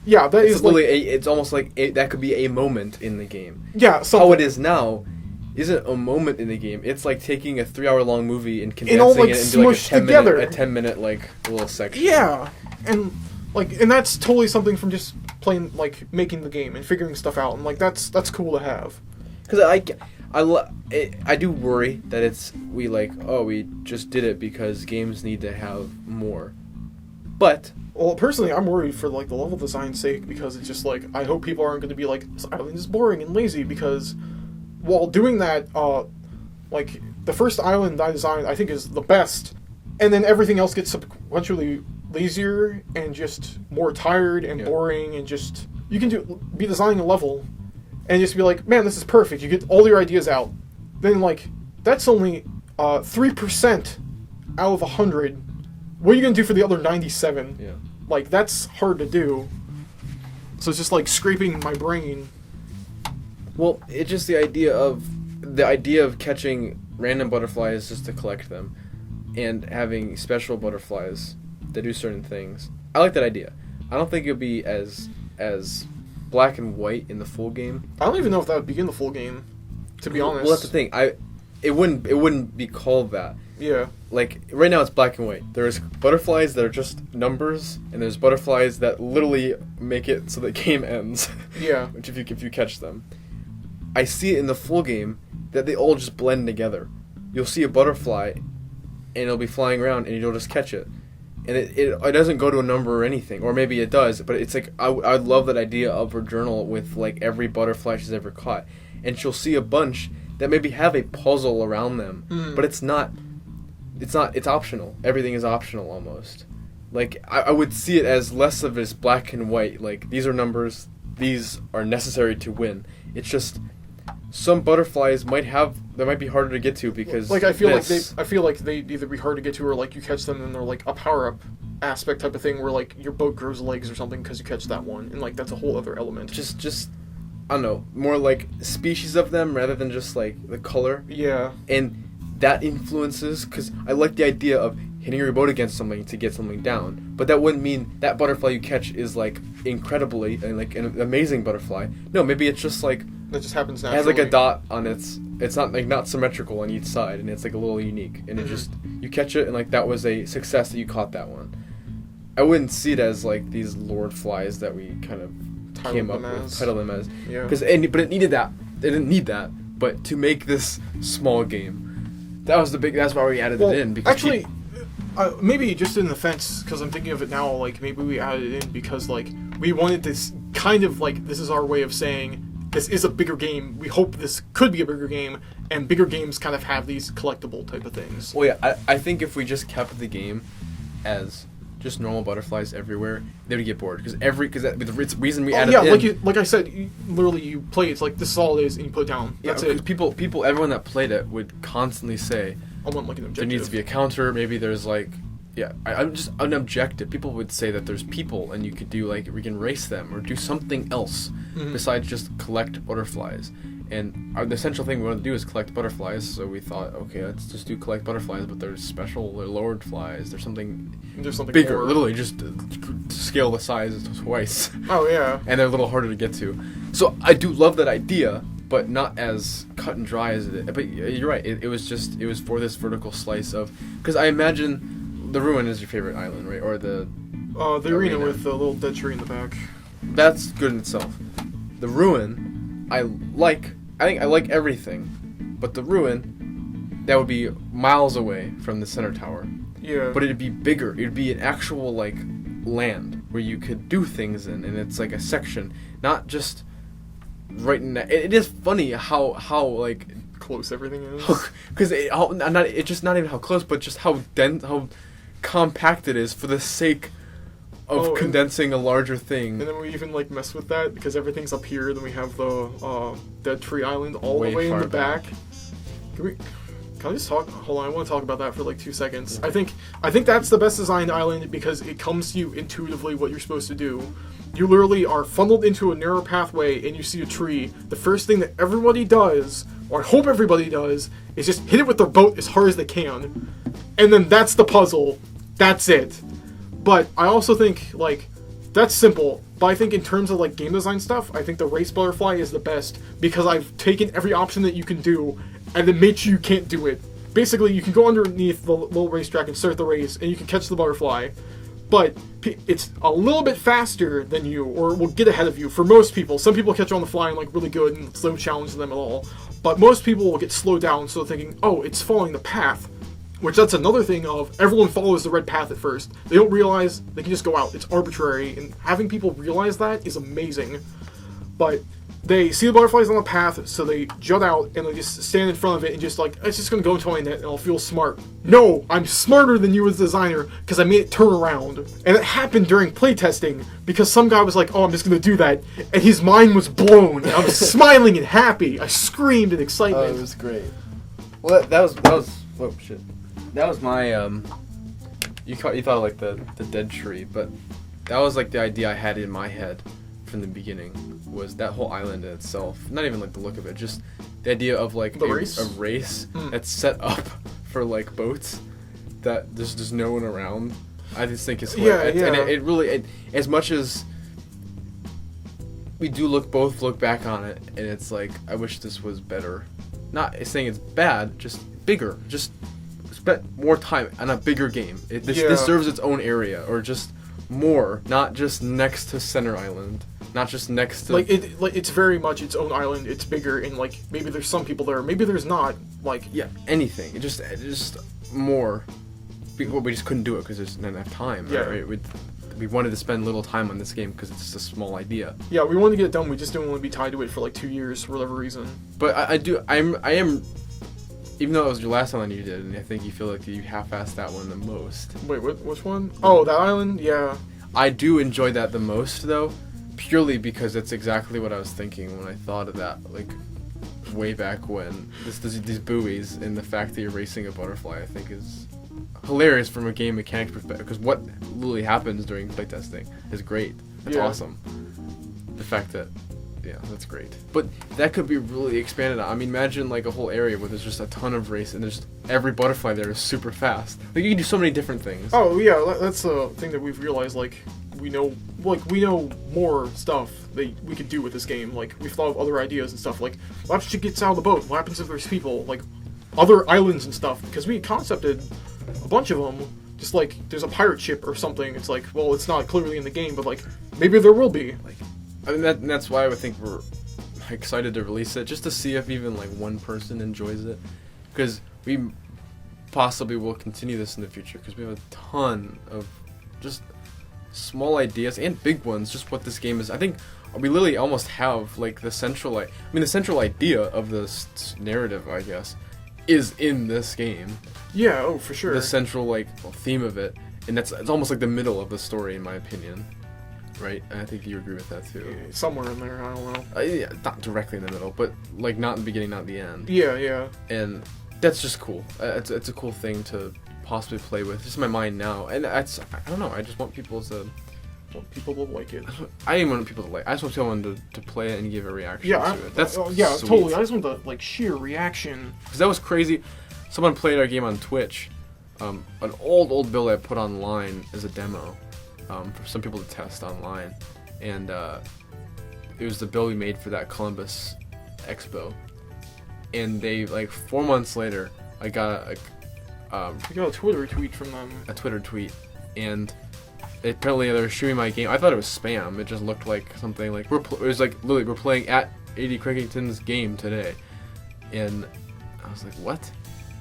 A: is
B: literally it's almost like that could be a moment in the game.
A: Yeah,
B: how it is now isn't a moment in the game. It's like taking a 3-hour long movie and condensing
A: all, like,
B: it into like
A: together.
B: a 10-minute like little section.
A: Yeah, and that's totally something from just playing, like, making the game and figuring stuff out, and like that's cool to have.
B: Because I do worry that we just did it because games need to have more, but.
A: Well, personally, I'm worried for like the level design's sake, because it's just like I hope people aren't going to be like, this island is boring and lazy, because while doing that, like the first island I designed I think is the best, and then everything else gets sequentially lazier and just more tired and boring, and just you can be designing a level and just be like, man, this is perfect. You get all your ideas out, then like that's only 3% out of 100. What are you gonna do for the other 97?
B: Yeah.
A: Like, that's hard to do. So it's just like scraping my brain.
B: Well, it's just the idea of catching random butterflies just to collect them, and having special butterflies that do certain things. I like that idea. I don't think it would be as black and white in the full game.
A: I don't even know if that would be in the full game, to be honest.
B: Well, that's the thing. It wouldn't be called that.
A: Yeah.
B: Like, right now it's black and white. There's butterflies that are just numbers, and there's butterflies that literally make it so the game ends.
A: Yeah.
B: Which if you catch them. I see it in the full game that they all just blend together. You'll see a butterfly, and it'll be flying around, and you'll just catch it. And it doesn't go to a number or anything, or maybe it does, but it's like, I'd love that idea of her journal with, like, every butterfly she's ever caught. And she'll see a bunch that maybe have a puzzle around them, but it's optional. Everything is optional, almost. Like, I would see it as less of this black and white, like, these are numbers, these are necessary to win. It's just, some butterflies might be harder to get to because
A: like I feel like they'd either be hard to get to or like you catch them and they're like a power up aspect type of thing where like your boat grows legs or something because you catch that one, and like that's a whole other element.
B: Just I don't know, more like species of them rather than just like the color.
A: Yeah.
B: And that influences, because I like the idea of hitting your boat against something to get something down, but that wouldn't mean that butterfly you catch is like incredibly and like an amazing butterfly. No, maybe it's just like
A: that just happens naturally.
B: It has like a dot on it's not like not symmetrical on each side, and it's like a little unique, and it just, you catch it and like that was a success that you caught that one. I wouldn't see it as like these lord flies that we kind of title them as.
A: Yeah.
B: But it needed that. It didn't need that, but to make this small game, that's why we added it in. Because
A: actually, maybe just in the fence, because I'm thinking of it now, like maybe we added it in because like we wanted this kind of like, this is our way of saying this is a bigger game. We hope this could be a bigger game, and bigger games kind of have these collectible type of things.
B: Well, yeah, I think if we just kept the game as just normal butterflies everywhere, they would get bored because the reason we added
A: like I said, literally you play it's like this is all it is and you put it down. That's it.
B: People, everyone that played it would constantly say,
A: I want like an objective.
B: There needs to be a counter. Maybe there's like, I'm just an objective. People would say that there's people and you could do like, we can race them or do something else besides just collect butterflies. And the essential thing we want to do is collect butterflies, so we thought, okay, let's just do collect butterflies, but there's special, they're lord flies, there's something bigger,
A: more.
B: Literally just to scale the size twice.
A: Oh, yeah.
B: And they're a little harder to get to. So I do love that idea, but not as cut and dry as it is. But you're right, it was for this vertical slice of, because I imagine the ruin is your favorite island, right? Or the
A: arena with the little dead tree in the back.
B: That's good in itself. The ruin, I think I like everything, but the ruin, that would be miles away from the center tower.
A: Yeah.
B: But it'd be bigger. It'd be an actual, like, land where you could do things in, and it's like a section, not just right in that. It is funny how like
A: close everything is.
B: Because it's just not even how close, but just how dense, how compact it is for the sake of condensing a larger thing.
A: And then we even like mess with that because everything's up here. Then we have the Dead Tree Island all the way in the back. Can I just talk? Hold on, I want to talk about that for like 2 seconds.
B: Yeah.
A: I think that's the best designed island because it comes to you intuitively what you're supposed to do. You literally are funneled into a narrow pathway and you see a tree. The first thing that everybody does, or I hope everybody does, is just hit it with their boat as hard as they can. And then that's the puzzle. That's it. But I also think, like, that's simple. But I think in terms of, like, game design stuff, I think the race butterfly is the best. Because I've taken every option that you can do, and it makes you can't do it. Basically, you can go underneath the little racetrack and start the race, and you can catch the butterfly. But it's a little bit faster than you, or will get ahead of you for most people. Some people catch on the fly and, like, really good, and it's no challenge to them at all. But most people will get slowed down, so thinking, oh, it's following the path. Which that's another thing of everyone follows the red path at first. They don't realize they can just go out. It's arbitrary, and having people realize that is amazing. But they see the butterflies on the path, so they jut out and they just stand in front of it and just like, it's just gonna go into my net and I'll feel smart. No, I'm smarter than you as a designer because I made it turn around. And it happened during playtesting because some guy was like, oh, I'm just gonna do that, and his mind was blown. And I was smiling and happy. I screamed in excitement.
B: Oh, it was great. Well, that was oh shit. That was my, you thought of like the dead tree, but that was like the idea I had in my head from the beginning, was that whole island in itself. Not even like the look of it, just the idea of like a race that's set up for like boats that there's just no one around. I just think it's hilarious.
A: Yeah.
B: And it really, as much as we do look back on it, and it's like, I wish this was better. Not saying it's bad, just bigger, just spent more time on a bigger game. This
A: Yeah.
B: deserves its own area, or just more, not just next to Center Island, not just next to
A: it's very much its own island. It's bigger, and like maybe there's some people there, maybe there's not. Like
B: anything. It just more. Well, we just couldn't do it because there's not enough time.
A: Yeah.
B: Right? We wanted to spend little time on this game because it's just a small idea.
A: Yeah, we wanted to get it done. We just didn't want to be tied to it for like 2 years for whatever reason.
B: But I am. Even though it was your last one you did, and I think you feel like you half-assed that one the most.
A: Wait, which one? Oh, that island? Yeah.
B: I do enjoy that the most, though, purely because it's exactly what I was thinking when I thought of that, like, way back when. These buoys and the fact that you're racing a butterfly, I think, is hilarious from a game mechanics perspective, because what literally happens during playtesting is great. That's awesome. The fact that, that's great. But that could be really expanded on. I mean, imagine like a whole area where there's just a ton of race and there's every butterfly there is super fast. Like you can do so many different things.
A: Oh yeah, that's the thing that we've realized. Like we know more stuff that we could do with this game. Like we've thought of other ideas and stuff. Like what happens if she gets out of the boat? What happens if there's people? Like other islands and stuff. Because we concepted a bunch of them. Just like there's a pirate ship or something. It's like, well, it's not clearly in the game, but like maybe there will be. Like,
B: I mean, that's why I would think we're excited to release it, just to see if even like one person enjoys it, because we possibly will continue this in the future, because we have a ton of just small ideas and big ones, just what this game is. I think we literally almost have like the central idea of this narrative, I guess, is in this game.
A: Yeah, oh for sure.
B: The central theme of it, and it's almost like the middle of the story, in my opinion. Right, I think you agree with that too.
A: Yeah, somewhere in there, I don't know.
B: Yeah, not directly in the middle, but like not in the beginning, not in the end.
A: Yeah.
B: And that's just cool. It's a cool thing to possibly play with. Just in my mind now, and I don't know. I just want people to
A: like it.
B: I didn't want people to like. I just want someone to play it and give a reaction
A: Yeah,
B: to it. That's
A: yeah,
B: sweet.
A: totally. I just want the sheer reaction.
B: Because that was crazy. Someone played our game on Twitch. An old build I put online as a demo. For some people to test online, and it was the build we made for that Columbus Expo, and they 4 months later I got
A: We got a Twitter tweet from them.
B: a Twitter tweet, and apparently they were shooting my game. I thought it was spam. It just looked like something like it was like literally we're playing at 80 Crickington's game today, and I was like, what?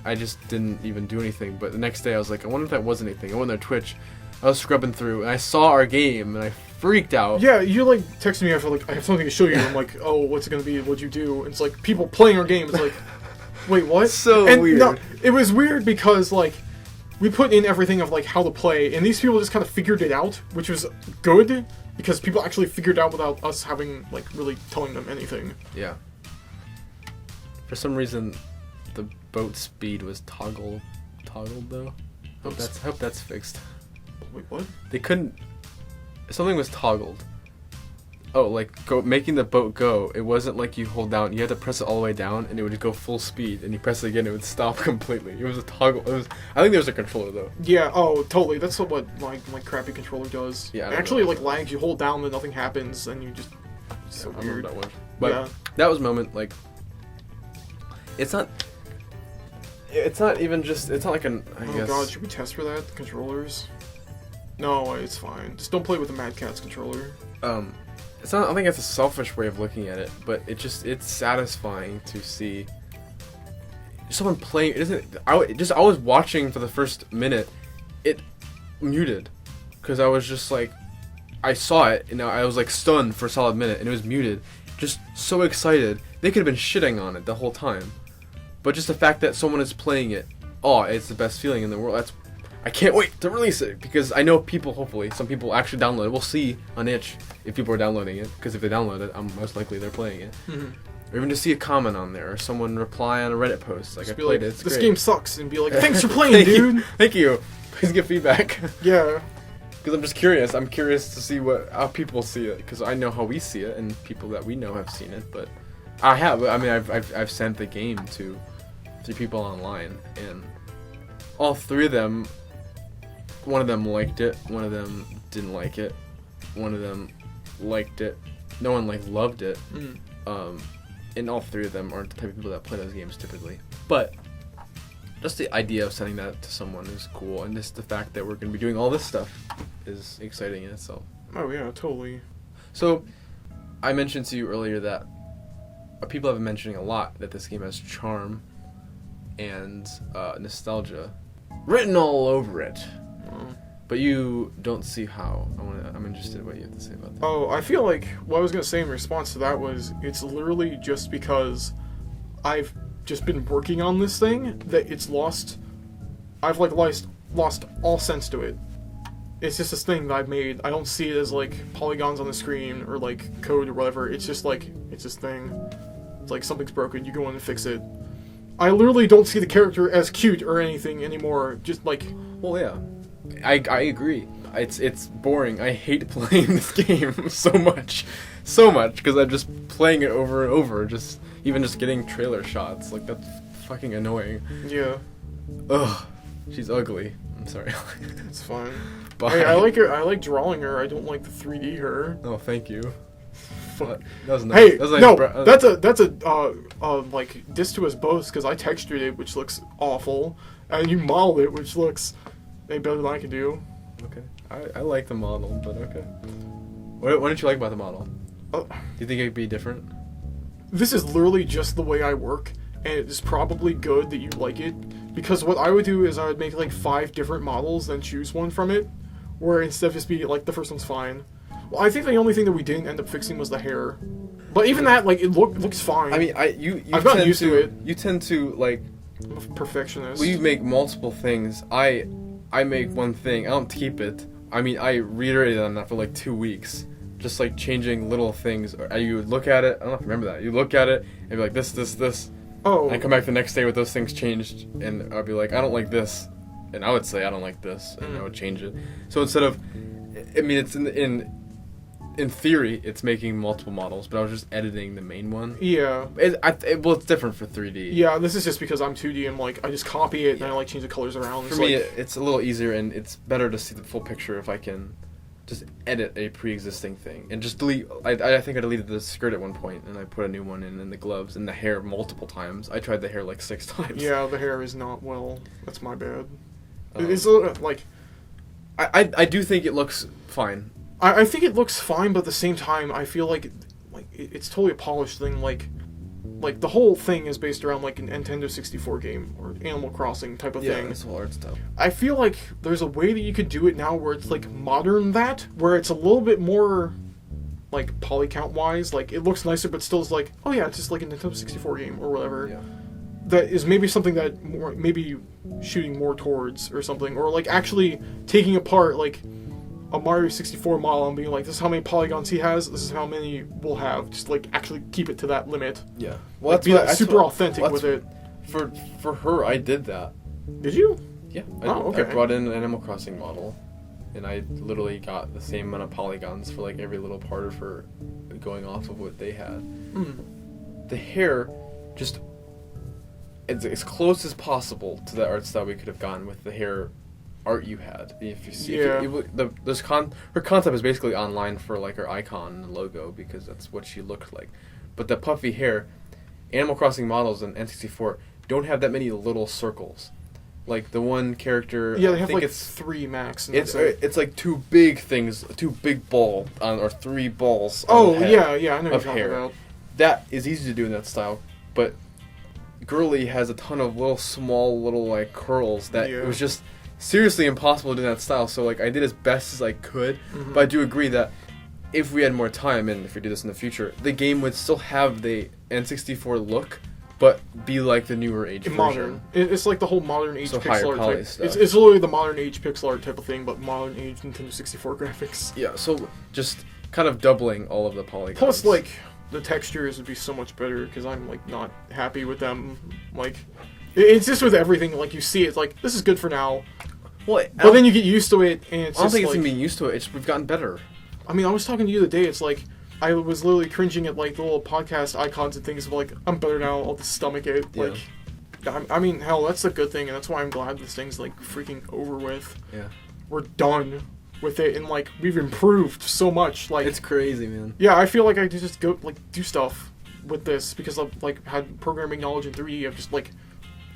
B: I just didn't even do anything. But the next day I was like, I wonder if that was anything. I went on their Twitch. I was scrubbing through, and I saw our game, and I freaked out.
A: Yeah, you texted me after I have something to show you. I'm like, oh, what's it gonna be? What'd you do? And it's like people playing our game. It's like, wait, what?
B: So weird.
A: No, it was weird because we put in everything of how to play, and these people just kind of figured it out, which was good because people actually figured out without us having really telling them anything.
B: Yeah. For some reason, the boat speed was toggled though. Hope that's fixed.
A: Wait, what?
B: They couldn't. Something was toggled. Oh, making the boat go. It wasn't like you hold down. You had to press it all the way down, and it would go full speed. And you press it again, it would stop completely. It was a toggle. I think there was a controller though.
A: Yeah. Oh, totally. That's what my crappy controller does.
B: Yeah.
A: It actually lags. You hold down, then nothing happens, and you just. It's so
B: I
A: weird.
B: remember that one. But that was a moment It's not. It's not even just. It's not like an. I guess.
A: God, should we test for that? The controllers? No, it's fine. Just don't play with the Mad Catz controller.
B: It's not. I think it's a selfish way of looking at it, but it's satisfying to see someone playing. It isn't. I was watching for the first minute. It muted because I was just I saw it and I was stunned for a solid minute, and it was muted. Just so excited. They could have been shitting on it the whole time, but just the fact that someone is playing it, it's the best feeling in the world. I can't wait to release it because I know people, hopefully, some people actually download it. We'll see on itch if people are downloading it, because if they download it, most likely they're playing it.
A: Mm-hmm.
B: Or even to see a comment on there, or someone reply on a Reddit post. I played it. It's
A: this
B: great.
A: game sucks, and be like, thanks for playing, dude.
B: Thank you. Please give feedback.
A: Yeah.
B: Because I'm just curious. I'm curious to see how people see it, because I know how we see it, and people that we know have seen it. But I have. I mean, I've sent the game to 3 people online, and all 3 of them. One of them liked it, one of them didn't like it, one of them liked it, no one loved it, and all 3 of them aren't the type of people that play those games typically. But just the idea of sending that to someone is cool, and just the fact that we're going to be doing all this stuff is exciting in itself.
A: Oh yeah, totally.
B: So, I mentioned to you earlier that people have been mentioning a lot that this game has charm and nostalgia written all over it. But you don't see how. I'm interested in what you have to say about that.
A: Oh, I feel like what I was going to say in response to that was, it's literally just because I've just been working on this thing that it's lost. I've like lost all sense to it. It's just this thing that I've made. I don't see it as like polygons on the screen or like code or whatever. It's just like, it's this thing. It's like something's broken, you go in and fix it. I literally don't see the character as cute or anything anymore. Just like,
B: well, yeah. I agree. It's boring. I hate playing this game so much, because I'm just playing it over and over. Just getting trailer shots, like that's fucking annoying.
A: Yeah.
B: Ugh, she's ugly. I'm sorry.
A: It's fine.
B: Bye.
A: Hey, I like her. I like drawing her. I don't like the 3D her.
B: Oh, thank you.
A: Fuck.
B: That was nice.
A: Hey,
B: that was nice
A: no, that's a like diss to us both, because I textured it, which looks awful, and you modeled it, which looks way better than I can do.
B: Okay. I like the model, but okay. What didn't you like about the model? Do you think it'd be different?
A: This is literally just the way I work, and it's probably good that you like it, because what I would do is I would make like 5 different models, then choose one from it, where instead of just be like, the first one's fine. Well, I think the only thing that we didn't end up fixing was the hair. But even that, like, it looks fine.
B: I mean, I've
A: gotten used to it.
B: You tend to, like...
A: I'm a perfectionist.
B: We make multiple things. I make one thing. I don't keep it. I mean, I reiterated on that for like 2 weeks. Just like changing little things. You would look at it. I don't know if you remember that. You look at it and be like, this.
A: Oh.
B: And I come back the next day with those things changed. And I'd be like, I don't like this. And I would say, I don't like this. And I would change it. So instead of... I mean, it's in theory, it's making multiple models, but I was just editing the main one.
A: Yeah.
B: Well, it's different for 3D.
A: Yeah, this is just because I'm 2D and, like, I just copy it and I, like, change the colors around.
B: For me, it's a little easier, and it's better to see the full picture if I can just edit a pre-existing thing. And just delete... I think I deleted the skirt at one point, and I put a new one in, and the gloves, and the hair multiple times. I tried the hair, like, 6 times.
A: Yeah, the hair is not well. That's my bad. It's, like...
B: I do think it looks fine.
A: I think it looks fine, but at the same time, I feel like it's totally a polished thing. Like the whole thing is based around like a Nintendo 64 game or Animal Crossing type of thing.
B: Yeah, it's all art stuff.
A: I feel like there's a way that you could do it now where it's like modern where it's a little bit more like poly count wise. Like it looks nicer, but still is like, oh yeah, it's just like a Nintendo 64 game or whatever.
B: Yeah.
A: That is maybe something that maybe shooting more towards or something, or like actually taking apart like a Mario 64 model and being like, this is how many polygons he has, this is how many we'll have. Just like actually keep it to that limit.
B: Yeah.
A: Well, like, that's super authentic with it.
B: For her, I did that.
A: Did you?
B: Yeah.
A: Okay.
B: I brought in an Animal Crossing model, and I literally got the same amount of polygons for like every little part of her, going off of what they had. The hair, just as close as possible to the art style we could have gone with the hair art you had. If you see,
A: yeah.
B: Her concept is basically online for like her icon and logo, because that's what she looked like. But the puffy hair, Animal Crossing models in N64 don't have that many little circles. Like the one character,
A: yeah, they have
B: think
A: like
B: it's
A: 3 max.
B: It's like 2 big things, 2 big balls or 3 balls.
A: Oh
B: on the head
A: yeah, I know what
B: of
A: you're
B: hair.
A: talking about.
B: That is easy to do in that style, but Girly has a ton of small little like curls that it was just seriously impossible to do in that style. So like I did as best as I could, but I do agree that if we had more time and if we do this in the future, the game would still have the N64 look, but be like the newer age
A: modern.
B: version.
A: It's like the whole modern age pixel art type.
B: Stuff.
A: It's literally the modern age pixel art type of thing, but modern age Nintendo 64 graphics.
B: Yeah, so just kind of doubling all of the polygons.
A: Plus, like, the textures would be so much better, because I'm, like, not happy with them. Like, it's just with everything, like, you see it, it's like, this is good for now.
B: Well,
A: but then you get used to it, and it's
B: I don't
A: just,
B: think it's
A: like,
B: being used to it, it's we've gotten better.
A: I mean, I was talking to you the other day, it's like, I was literally cringing at, like, the little podcast icons and things of, like, I'm better now, I'll just stomach it.
B: Yeah.
A: Like, I mean, hell, that's a good thing, and that's why I'm glad this thing's, like, freaking over with.
B: Yeah.
A: We're done with it, and, like, we've improved so much. Like,
B: it's crazy, man.
A: Yeah, I feel like I could just go, like, do stuff with this, because I've, like, had programming knowledge in 3D. I've just, like,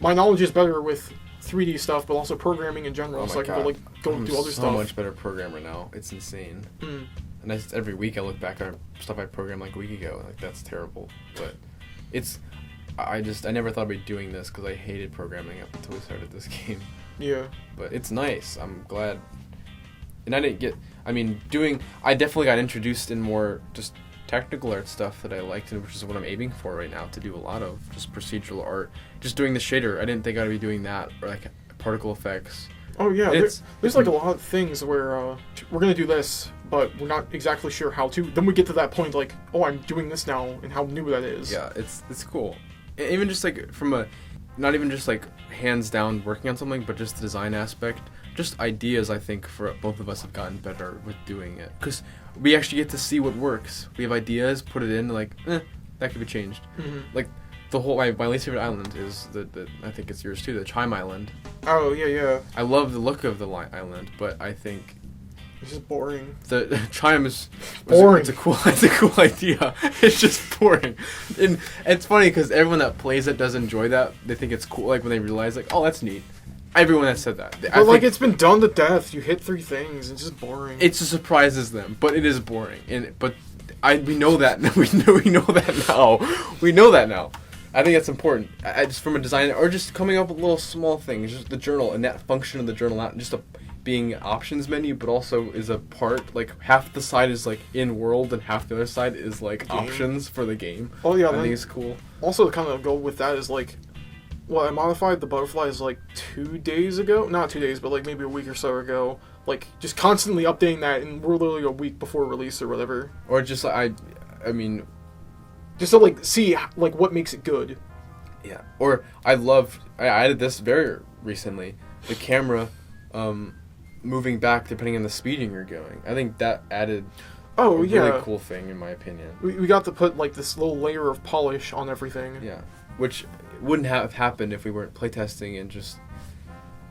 A: my knowledge is better with 3D stuff, but also programming in general.
B: Oh
A: So
B: my
A: I can
B: God.
A: go
B: I'm
A: do other
B: so
A: stuff.
B: much better programmer now. It's insane.
A: Mm.
B: And every week I look back at stuff I programmed like a week ago, and like that's terrible. But I never thought I'd be doing this because I hated programming up until we started this game.
A: Yeah.
B: But it's nice. I'm glad. And I definitely got introduced in more just technical art stuff that I liked, which is what I'm aiming for right now, to do a lot of just procedural art. Just doing the shader. I didn't think I'd be doing that, or like particle effects.
A: Oh yeah, there's like a lot of things where we're gonna do this, but we're not exactly sure how to. Then we get to that point like, oh, I'm doing this now, and how new that is.
B: Yeah, it's cool. Even just like not even just like hands down working on something, but just the design aspect. Just ideas, I think, for both of us have gotten better with doing it. Because we actually get to see what works. We have ideas, put it in, like, that could be changed.
A: Mm-hmm.
B: Like, the whole, my least favorite island is, I think it's yours too, the Chime Island.
A: Oh, yeah.
B: I love the look of the island, but I think
A: it's just boring.
B: the Chime is
A: boring.
B: It's a cool idea. It's just boring. And it's funny because everyone that plays it does enjoy that. They think it's cool, like when they realize, like, oh, that's neat. Everyone that said that.
A: But like it's been done to death. You hit 3 things. It's just boring.
B: It just surprises them, but it is boring. We know that. We know that now. We know that now. I think that's important. Just from a design, or just coming up with little small things, just the journal and that function of the journal, not just being options menu, but also is a part. Like half the side is like in world, and half the other side is like options for the game.
A: Oh yeah,
B: I think it's cool.
A: Also, to kind of go with that is like. Well, I modified the butterflies like 2 days ago. Not 2 days, but like maybe a week or so ago. Like, just constantly updating that, and we're literally a week before release or whatever.
B: Or just, I mean...
A: Just to, like, see, like, what makes it good.
B: Yeah. Or, I added this very recently. The camera, moving back depending on the speeding you're going. I think that added...
A: Oh,
B: a
A: yeah.
B: really cool thing, in my opinion.
A: We got to put, like, this little layer of polish on everything.
B: Yeah. Which wouldn't have happened if we weren't playtesting and just...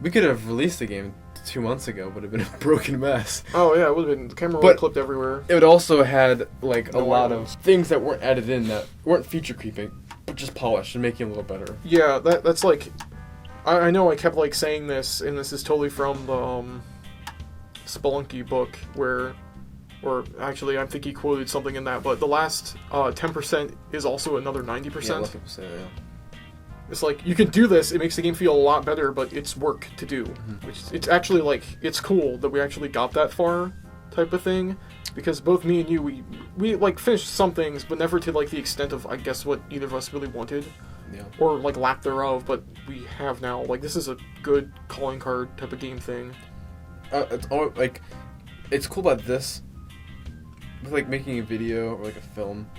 B: We could have released the game 2 months ago, but it would have been a broken mess.
A: Oh yeah, it would have been. The camera would have clipped everywhere.
B: It would also had like a lot of things that weren't added in that weren't feature creeping, but just polished and making it a little better.
A: Yeah, that's like... I know I kept like saying this, and this is totally from the Spelunky book, or actually I think he quoted something in that, but the last 10% is also another 90%.
B: Yeah, a lot of people say that, yeah.
A: It's like, you can do this, it makes the game feel a lot better, but it's work to do.
B: Mm-hmm.
A: Which, it's actually like, it's cool that we actually got that far, type of thing. Because both me and you, we like finished some things, but never to like the extent of, I guess, what either of us really wanted.
B: Yeah.
A: Or like lack thereof, but we have now. Like, this is a good calling card type of game thing.
B: It's cool about this, with like making a video or like a film.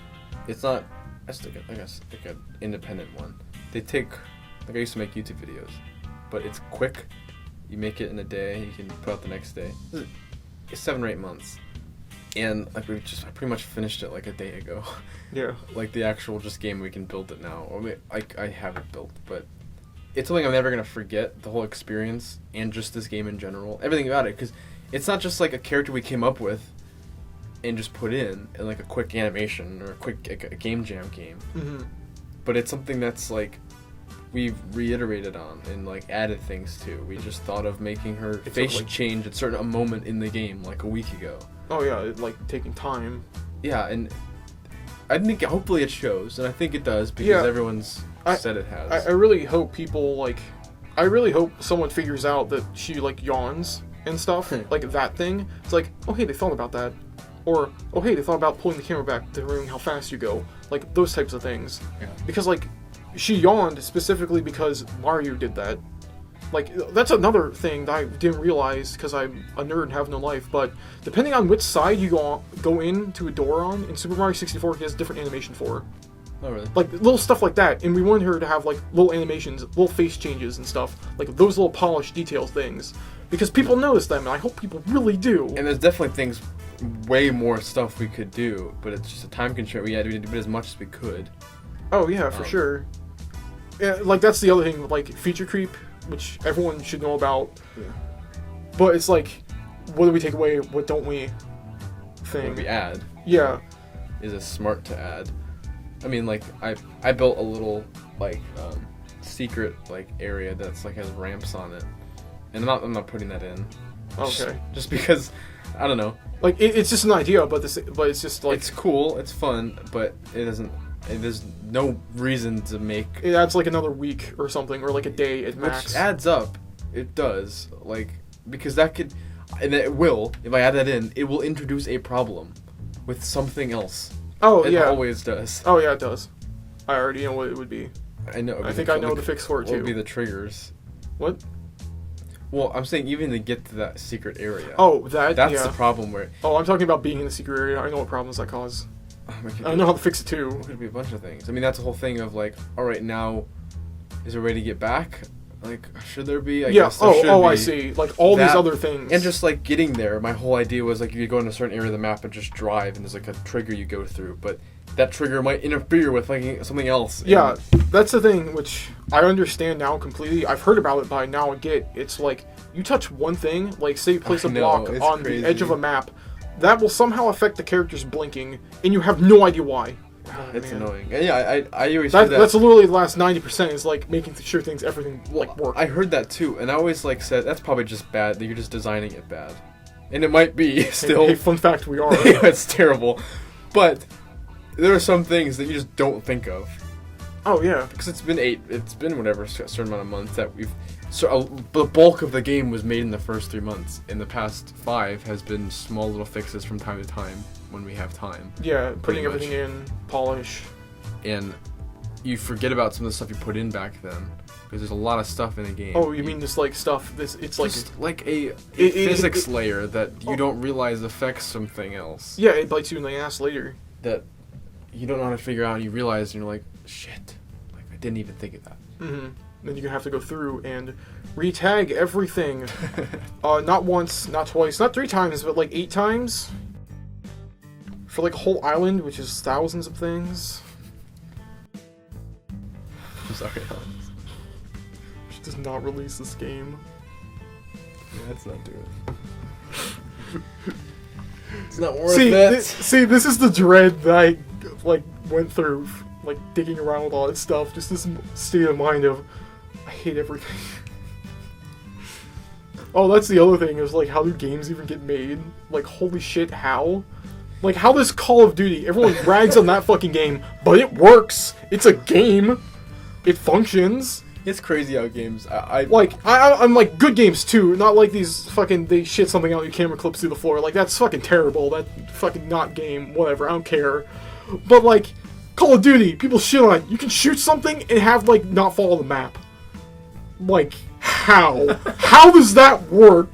B: It's not, I guess like an independent one. They take, like I used to make YouTube videos, but it's quick. You make it in a day, you can put out the next day. It's 7 or 8 months, and like I pretty much finished it like a day ago.
A: Yeah.
B: Like the actual just game, we can build it now. I have it built, but it's something I'm never gonna forget. The whole experience and just this game in general, everything about it, because it's not just like a character we came up with and just put in like a quick animation or a game jam game.
A: Mm-hmm.
B: But it's something that's like we've reiterated on and like added things to. We just thought of making her face change at a moment in the game like a week ago. Oh
A: yeah, like taking time.
B: Yeah, and I think hopefully it shows, and I think it does because everyone's said it has.
A: I really hope people like. I really hope someone figures out that she like yawns and stuff like that thing. It's like, oh hey, they thought about that. Or, oh hey, they thought about pulling the camera back to ruin how fast you go. Like, those types of things.
B: Yeah.
A: Because, like, she yawned specifically because Mario did that. Like, that's another thing that I didn't realize because I'm a nerd and have no life, but depending on which side you go into a door on, in Super Mario 64, he has a different animation for.
B: Oh, really?
A: Like, little stuff like that, and we wanted her to have, like, little animations, little face changes and stuff. Like, those little polished detail things. Because people notice them, and I hope people really do.
B: And there's definitely things, way more stuff we could do, but it's just a time constraint. We had to do as much as we could.
A: Oh, yeah, for sure. Yeah, like, that's the other thing, like, feature creep, which everyone should know about. Yeah. But it's like, what do we take away, what don't we thing?
B: What do we add?
A: Yeah.
B: Is it smart to add? I mean, like, I built a little, like, secret like area that's like has ramps on it, and I'm not putting that in.
A: Okay.
B: Just because, I don't know.
A: Like it's just an idea, but it's just like
B: It's cool, it's fun, but it doesn't. There's no reason to make.
A: it adds like another week or something, or like a day at
B: Which
A: max.
B: adds up. It does, like, because that could, and it will. If I add that in, it will introduce a problem with something else.
A: Oh
B: It
A: yeah.
B: always does.
A: Oh yeah, it does. I already know what it would be.
B: I know.
A: I think I know the fix for it
B: What would be
A: too.
B: the triggers?
A: What?
B: Well, I'm saying even to get to that secret area.
A: Oh, that's
B: That's the problem where.
A: Oh, I'm talking about being in the secret area. I know what problems that cause.
B: It could
A: I
B: be-
A: know how to fix it too.
B: It could be a bunch of things. I mean, that's the whole thing of like, all right, now, is there a way to get back? Like, should there be? I
A: Yeah.
B: guess there should
A: Oh,
B: be.
A: I see. Like all these
B: That-
A: other things.
B: And just like getting there, my whole idea was like you go in a certain area of the map and just drive, and there's like a trigger you go through, but that trigger might interfere with like something else.
A: Yeah, that's the thing, which I understand now completely. I've heard about it, but I now get it's like you touch one thing, like say you place
B: I
A: a
B: know,
A: block
B: it's
A: on
B: crazy.
A: the edge of a map, that will somehow affect the characters blinking, and you have no idea why. Oh,
B: It's
A: man.
B: annoying. And yeah, I always heard that.
A: That's literally the last 90% is like making sure everything like work.
B: I heard that too, and I always like said that's probably just bad. That you're just designing it bad, and it might be still.
A: Hey, fun fact, we are.
B: It's terrible, but there are some things that you just don't think of
A: Oh yeah.
B: because it's been whatever a certain amount of months that we've. So the bulk of the game was made in the first 3 months. In the past 5 has been small little fixes from time to time when we have time.
A: Yeah,
B: Pretty
A: putting
B: much.
A: everything in, polish.
B: And you forget about some of the stuff you put in back then because there's a lot of stuff in the game.
A: Oh, you mean this like stuff? It's like
B: Just like a
A: it-
B: physics
A: it-
B: layer that you
A: Oh.
B: don't realize affects something else.
A: yeah, it bites you in the ass later.
B: That you don't know how to figure out. And you realize, and you're like, shit, like I didn't even think of that.
A: Mm-hmm. Then you're gonna have to go through and retag everything. Not once, not twice, not 3 times, but like 8 times. For like a whole island, which is thousands of things.
B: I'm sorry, Alex.
A: She does not release this game.
B: Yeah, let's not do it. It's not worth
A: See,
B: it.
A: see, this is the dread that I like went through, like digging around with all that stuff. Just this state of mind of, I hate everything. Oh, that's the other thing is like, how do games even get made? Like, holy shit, how? Like, how does Call of Duty? Everyone rags on that fucking game, but it works. It's a game. It functions.
B: It's crazy how games.
A: I'm like good games too, not like these fucking they shit something out, your camera clips through the floor. Like that's fucking terrible. That fucking not game. Whatever, I don't care. But like Call of Duty, people shit on it. You can shoot something and have like not follow the map. Like how? How does that work?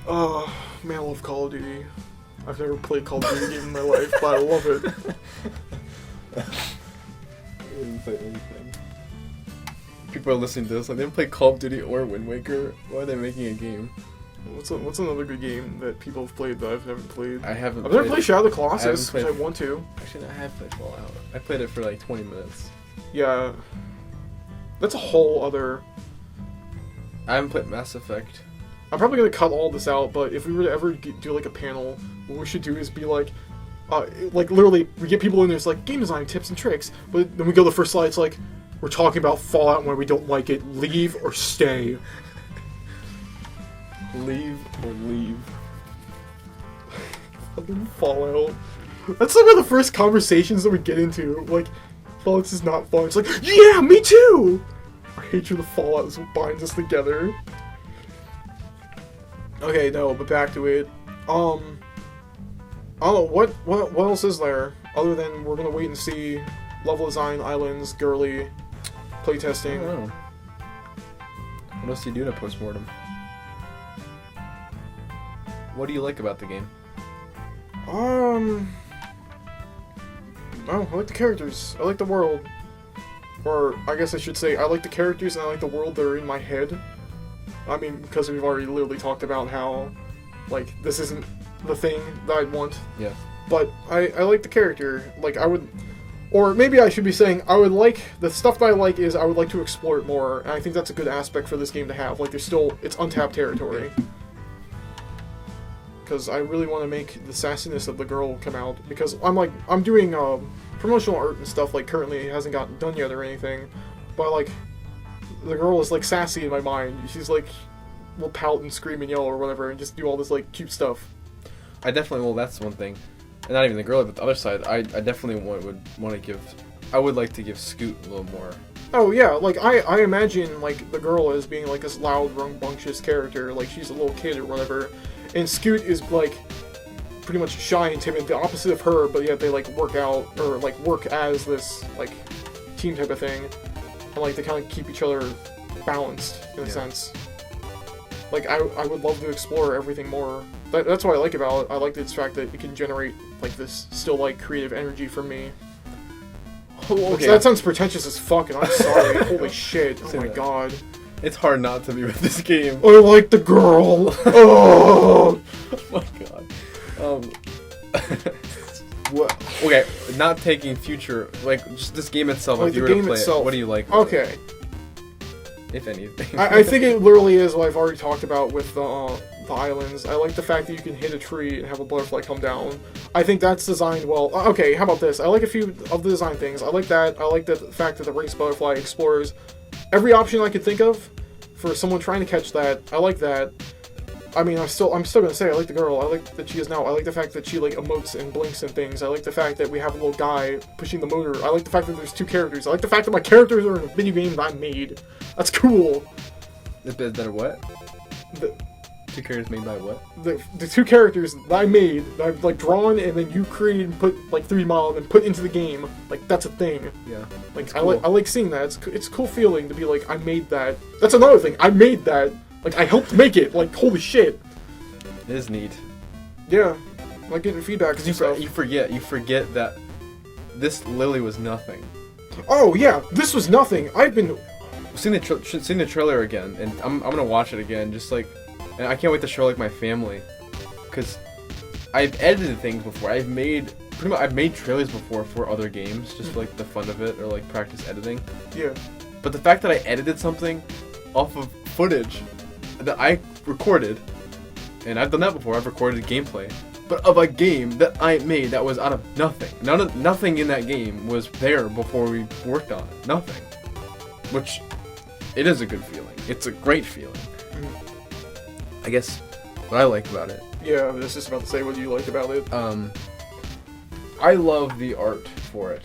A: Man, I love Call of Duty. I've never played Call of Duty game in my life, but I love it.
B: I didn't play anything. People are listening to this like they didn't play Call of Duty or Wind Waker. Why are they making a game?
A: What's another good game that people have played that I've never played?
B: I haven't.
A: I've never
B: played
A: played Shadow of the Colossus,
B: haven't
A: which I
B: played-
A: want to.
B: Actually, I have played Fallout. I played it for like 20 minutes.
A: Yeah, that's a whole other.
B: I haven't played Mass Effect.
A: I'm probably gonna cut all this out, but if we were to ever do like a panel, what we should do is be like literally we get people in there. It's like game design tips and tricks, but then we go to the first slide. It's like we're talking about Fallout and why we don't like it. Leave or stay.
B: Leave or leave.
A: Fucking Fallout. That's some of the first conversations that we get into. Like, Fallout's is not fun. It's like, yeah, me too! Our hatred of Fallout is what binds us together. Okay, no, but back to it. I don't know, what else is there? Other than we're gonna wait and see level design, islands, girly,
B: I
A: playtesting.
B: don't know. What else do you do in a postmortem? What do you like about the game?
A: Oh, I like the characters. I like the world. Or, I guess I should say, I like the characters and I like the world that are in my head. I mean, because we've already literally talked about how, like, this isn't the thing that I'd want.
B: Yeah.
A: But I like the character. Like, I would... Or maybe I should be saying, I would like... The stuff that I like is I would like to explore it more. And I think that's a good aspect for this game to have. Like, there's still... It's untapped territory. Because I really want to make the sassiness of the girl come out. Because I'm doing promotional art and stuff like currently hasn't gotten done yet or anything, but like the girl is like sassy in my mind. She's like will pout and scream and yell or whatever and just do all this like cute stuff.
B: I definitely, well, that's one thing, and not even the girl, but the other side. I definitely would want to give. I would like to give Scoot a little more.
A: Oh yeah, like I imagine like the girl as being like this loud, rambunctious character, like she's a little kid or whatever, and Scoot is like pretty much shy and timid, the opposite of her, but yet they like work out or like work as this like team type of thing, and like they kind of keep each other balanced in a sense. Like I would love to explore everything more. That's what I like about it. I like the fact that it can generate like this still like creative energy from me. Okay. That sounds pretentious as fuck, and I'm sorry. Holy shit! Oh my god.
B: It's hard not to be with this game.
A: I like the girl. Oh
B: my god. What? Okay, not taking future, like just this game itself.
A: Like
B: if you were to play it, what do you like?
A: Okay.
B: If anything.
A: I think it literally is what I've already talked about with the islands. I like the fact that you can hit a tree and have a butterfly come down. I think that's designed well. Okay, how about this? I like a few of the design things. I like that. I like the fact that the race butterfly explores every option I could think of for someone trying to catch that. I like that. I mean, I'm still gonna say I like the girl. I like that she is now. I like the fact that she like emotes and blinks and things. I like the fact that we have a little guy pushing the motor. I like the fact that there's two characters. I like the fact that my characters are in a video game that I made. That's cool.
B: That are what? Two characters made by what?
A: The two characters that I made, that I've like drawn and then you created and put like 3D model and put into the game. Like that's a thing.
B: Yeah.
A: Like cool. I like seeing that. It's a cool feeling to be like I made that. That's another thing. I made that. Like I helped make it. Like holy shit.
B: It is neat.
A: Yeah. Like getting feedback.
B: Because you forget that this literally was nothing.
A: Oh yeah, this was nothing. I've been
B: seeing the trailer again, and I'm gonna watch it again. Just like. And I can't wait to show like my family, because I've edited things before. I've made trailers before for other games, just for like the fun of it or like practice editing.
A: Yeah.
B: But the fact that I edited something off of footage that I recorded, and I've done that before. I've recorded gameplay, but of a game that I made that was out of nothing. Nothing in that game was there before we worked on it. Nothing. Which, it is a good feeling. It's a great feeling. I guess what I like about it.
A: Yeah, I was just about to say what you like about it.
B: I love the art for it.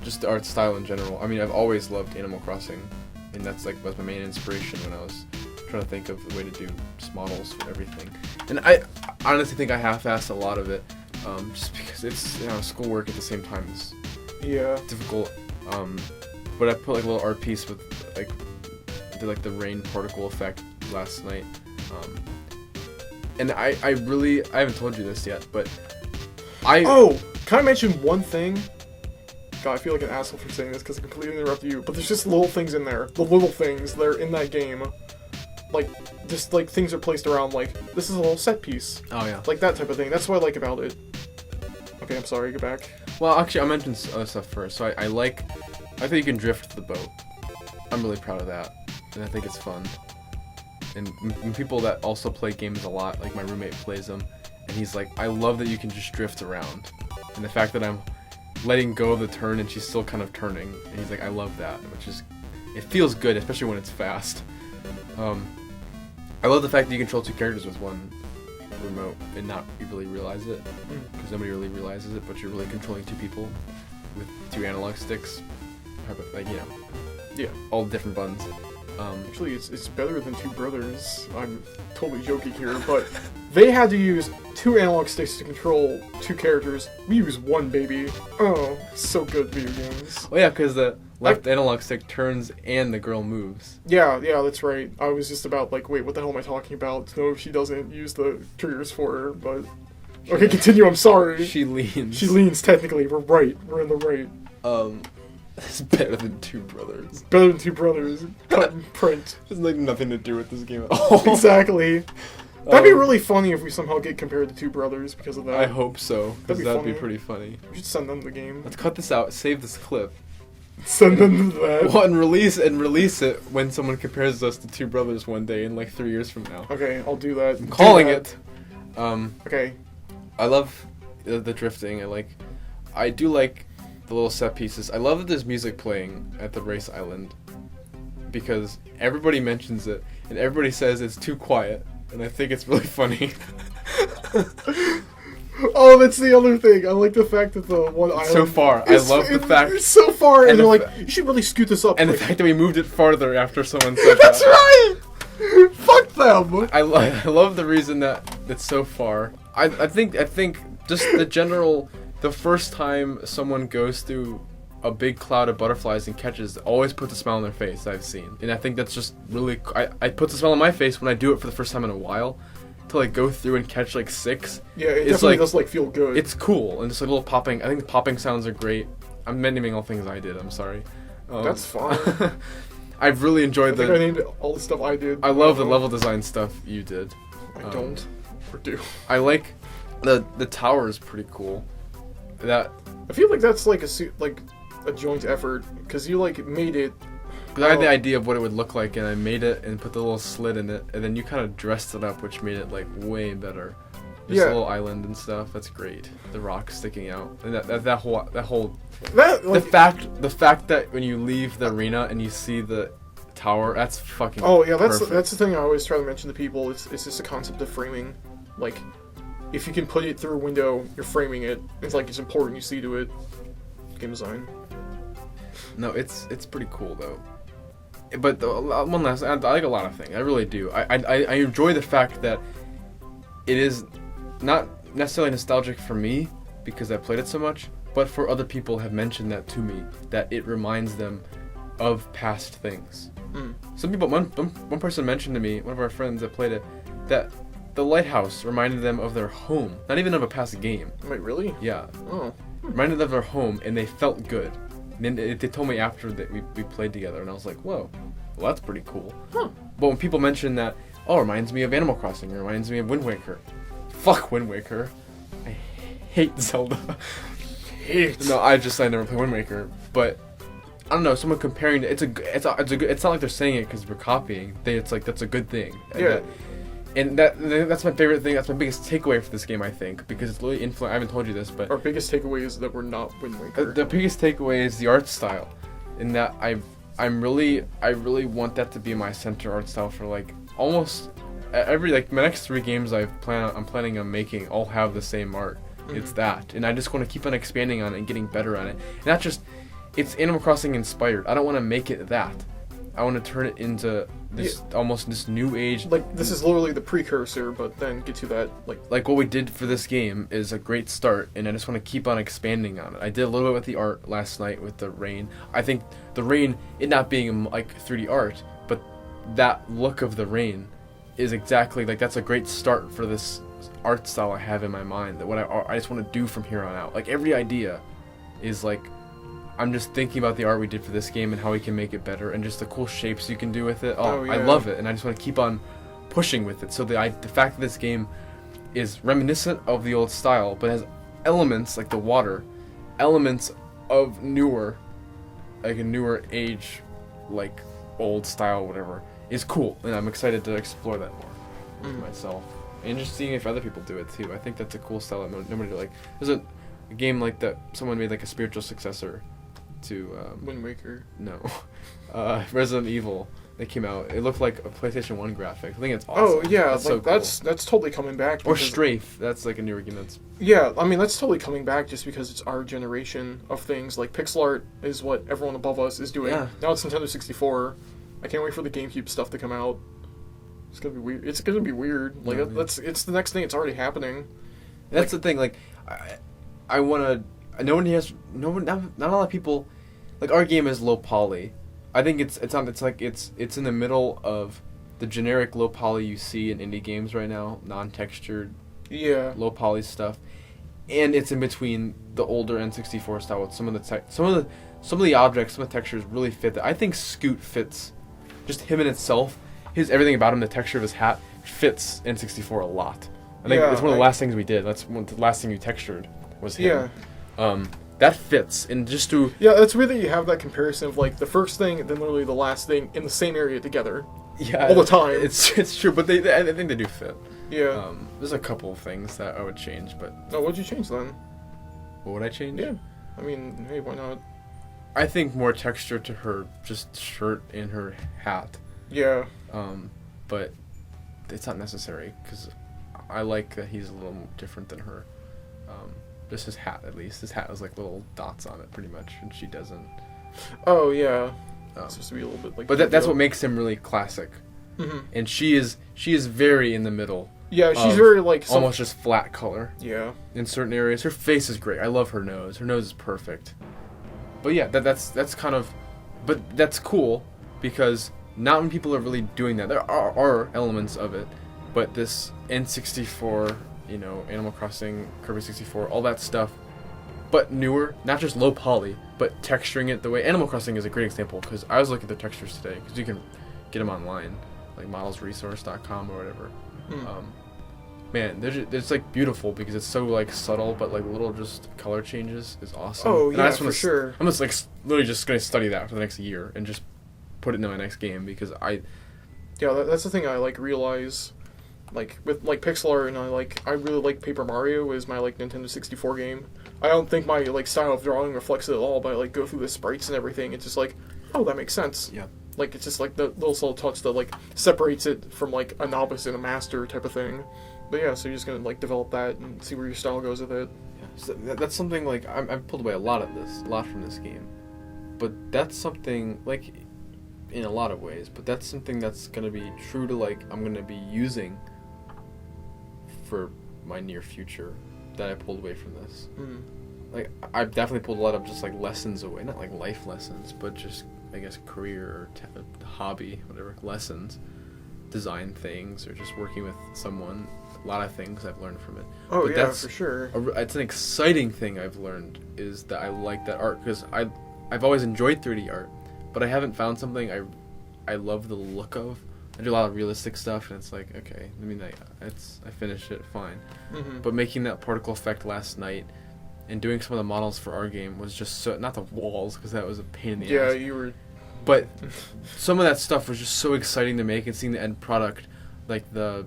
B: Just the art style in general. I mean, I've always loved Animal Crossing, and was my main inspiration when I was trying to think of the way to do just models for everything. And I honestly think I half-assed a lot of it, just because it's schoolwork at the same time is difficult. But I put like a little art piece with like did like the rain particle effect last night. And I haven't told you this yet, but can I mention one thing? God, I feel like an asshole for saying this because I completely interrupted you, but there's just little things in there. The little things that are in that game. Like, just like things are placed around, like, this is a little set piece. Oh, yeah.
A: Like that type of thing. That's what I like about it. Okay, I'm sorry, go back.
B: Well, actually, I mentioned other stuff first. So I think you can drift the boat. I'm really proud of that. And I think it's fun. And people that also play games a lot, like my roommate plays them, and he's like, I love that you can just drift around. And the fact that I'm letting go of the turn and she's still kind of turning. And he's like, I love that, it feels good, especially when it's fast. I love the fact that you control two characters with one remote and not really realize it, because nobody really realizes it, but you're really controlling two people with two analog sticks, like,
A: yeah,
B: all different buttons.
A: Actually, it's better than Two Brothers. I'm totally joking here, but they had to use two analog sticks to control two characters. We use one, baby. Oh, so good, video games.
B: Oh yeah, because the left analog stick turns and the girl moves.
A: Yeah, that's right. I was just about like, wait, what the hell am I talking about? To know if she doesn't use the triggers for her, but... Okay, continue, I'm sorry.
B: She leans.
A: She leans, technically. We're right. We're in the right.
B: It's better than Two Brothers.
A: Better than Two Brothers. Cut and print.
B: There's like nothing to do with this game at all.
A: Exactly. That'd be really funny if we somehow get compared to Two Brothers because of that.
B: I hope so, because that'd be pretty funny.
A: We should send them the game.
B: Let's cut this out, save this clip.
A: Send them that.
B: Well, and release it when someone compares us to Two Brothers one day in like 3 years from now.
A: Okay, I'll do that.
B: I'm calling it.
A: Okay.
B: I love the drifting. I do like the little set pieces. I love that there's music playing at the race island because everybody mentions it and everybody says it's too quiet, and I think it's really funny.
A: Oh, that's the other thing. I like the fact that the one island...
B: So far. I love the fact...
A: It's so far, and they're like,
B: fa-
A: you should really scoot this up.
B: And
A: like,
B: the fact that we moved it farther after someone said
A: that's
B: that.
A: right! Fuck them!
B: I love the reason that it's so far. I think just the first time someone goes through a big cloud of butterflies and catches always puts a smile on their face I've seen. And I think that's just really... I put a smile on my face when I do it for the first time in a while. To like go through and catch like 6.
A: Yeah, it
B: it's
A: definitely
B: like,
A: does like feel good.
B: It's cool and just like little popping. I think the popping sounds are great. I'm naming all things I did. I'm sorry.
A: That's fine.
B: I've really enjoyed
A: I named all the stuff I did.
B: I love the level design stuff you did.
A: I don't or do.
B: I like the tower is pretty cool. That
A: I feel like that's like a joint effort because you like made it.
B: because I had the idea of what it would look like, and I made it and put the little slit in it, and then you kind of dressed it up, which made it like way better. Just a little island and stuff. That's great. The rocks sticking out, and that whole the fact that when you leave the arena and you see the tower, that's fucking.
A: Oh yeah, that's
B: perfect.
A: the thing I always try to mention to people. It's just a concept of framing. Like, if you can put it through a window, you're framing it. It's like it's important you see to it. Game design.
B: No, it's pretty cool though. But one last, I like a lot of things. I really do. I enjoy the fact that it is not necessarily nostalgic for me because I played it so much, but for other people have mentioned that to me, that it reminds them of past things. Some people, one person mentioned to me, one of our friends that played it, that the lighthouse reminded them of their home, not even of a past game.
A: Wait, really?
B: Yeah.
A: Oh.
B: Reminded them of their home, and they felt good. And then they told me after that we played together, and I was like, whoa, well that's pretty cool.
A: Huh.
B: But when people mention that, oh, it reminds me of Animal Crossing, it reminds me of Wind Waker. Fuck Wind Waker. I hate Zelda. No, I never played Wind Waker, but I don't know. Someone comparing it, it's not like they're saying it because we're copying. It's like that's a good thing.
A: Yeah.
B: And that's my favorite thing. That's my biggest takeaway for this game, I think, because it's really I haven't told you this, but
A: Our biggest takeaway is that we're not Wind Waker.
B: the biggest takeaway is the art style, in that I really want that to be my center art style for like almost every my next 3 games I'm planning on making all have the same art. Mm-hmm. It's that, and I just want to keep on expanding on it and getting better at it. And not just it's Animal Crossing inspired. I don't want to make it that. I want to turn it into this almost this new age.
A: Like this is literally the precursor, but then get to that
B: like what we did for this game is a great start, and I just want to keep on expanding on it. I did a little bit with the art last night with the rain. I think the rain, it not being like 3D art, but that look of the rain is exactly like that's a great start for this art style I have in my mind. That what I just want to do from here on out. Like every idea is like. I'm just thinking about the art we did for this game and how we can make it better and just the cool shapes you can do with it. Oh, yeah. I love it, and I just want to keep on pushing with it. So the fact that this game is reminiscent of the old style, but has elements like the water, elements of newer, like a newer age, like old style, whatever, is cool, and I'm excited to explore that more myself. And just seeing if other people do it too. I think that's a cool style that nobody like. There's a game like that. Someone made like a spiritual successor to
A: Wind Waker.
B: No, Resident Evil. They came out. It looked like a PlayStation 1 graphic. I think it's awesome.
A: Oh yeah,
B: that's
A: like
B: so cool.
A: that's totally coming back.
B: Or Strafe. That's like a newer game. That's
A: yeah. I mean that's totally coming back just because it's our generation of things. Like pixel art is what everyone above us is doing.
B: Yeah.
A: Now it's Nintendo 64. I can't wait for the GameCube stuff to come out. It's gonna be weird. It's gonna be weird. Like it's the next thing. It's already happening.
B: That's the thing. Like I wanna. Not a lot of people. Like our game is low poly. I think it's in the middle of the generic low poly you see in indie games right now, non-textured, low poly stuff, and it's in between the older N64 style with some of the objects, some of the textures really fit that. I think Scoot fits, just him in itself, everything about him, the texture of his hat fits N64 a lot. I think it's one of the last things we did. That's the last thing you textured was him. Yeah. That fits, and just to...
A: Yeah, it's weird that you have that comparison of, like, the first thing and then literally the last thing in the same area together.
B: Yeah.
A: All the time.
B: It's true, but I think they do fit.
A: Yeah.
B: There's a couple of things that I would change, but...
A: Oh, what'd you change, then?
B: What would I change?
A: Yeah. I mean, hey, why not?
B: I think more texture to her just shirt and her hat.
A: Yeah.
B: But it's not necessary because I like that he's a little different than her. Just his hat, at least. His hat has like little dots on it, pretty much, and she doesn't.
A: Oh yeah. It's supposed to be a little bit like.
B: But that's what makes him really classic.
A: Mm-hmm.
B: And she is very in the middle.
A: Yeah, she's very like
B: almost just flat color.
A: Yeah.
B: In certain areas, her face is great. I love her nose. Her nose is perfect. But yeah, that's kind of, but that's cool because not many people are really doing that. There are elements of it, but this N64, Animal Crossing, Kirby 64, all that stuff, but newer, not just low poly, but texturing it the way Animal Crossing is a great example because I was looking at the textures today because you can get them online, like modelsresource.com or whatever. Man, it's like beautiful because it's so like subtle, but like little just color changes is awesome.
A: Oh
B: and
A: yeah, for sure.
B: I'm just like literally just gonna study that for the next year and just put it into my next game because
A: Yeah, that's the thing I like realize, like with like pixel art, and I really like Paper Mario is my like Nintendo 64 game. I don't think my like style of drawing reflects it at all, but I like go through the sprites and everything. It's just like, oh, that makes sense.
B: Yeah.
A: Like it's just like the little subtle touch that like separates it from like a novice and a master type of thing. But yeah, so you're just gonna like develop that and see where your style goes with it.
B: Yeah. So that's something like I've pulled away a lot from this game, but that's something like in a lot of ways. But that's something that's gonna be true to like I'm gonna be using for my near future that I pulled away from this. Like I've definitely pulled a lot of just like lessons away, not like life lessons, but just I guess career or hobby, whatever lessons, design things or just working with someone. A lot of things I've learned from it.
A: Oh,
B: but
A: yeah,
B: that's
A: for sure.
B: It's an exciting thing I've learned is that I like that art because I've always enjoyed 3D art, but I haven't found something I love the look of. I do a lot of realistic stuff, and it's like, okay, I mean, I finished it fine.
A: Mm-hmm.
B: But making that particle effect last night and doing some of the models for our game was just so, not the walls, because that was a pain in the ass.
A: Yeah, you were...
B: But some of that stuff was just so exciting to make, and seeing the end product, like the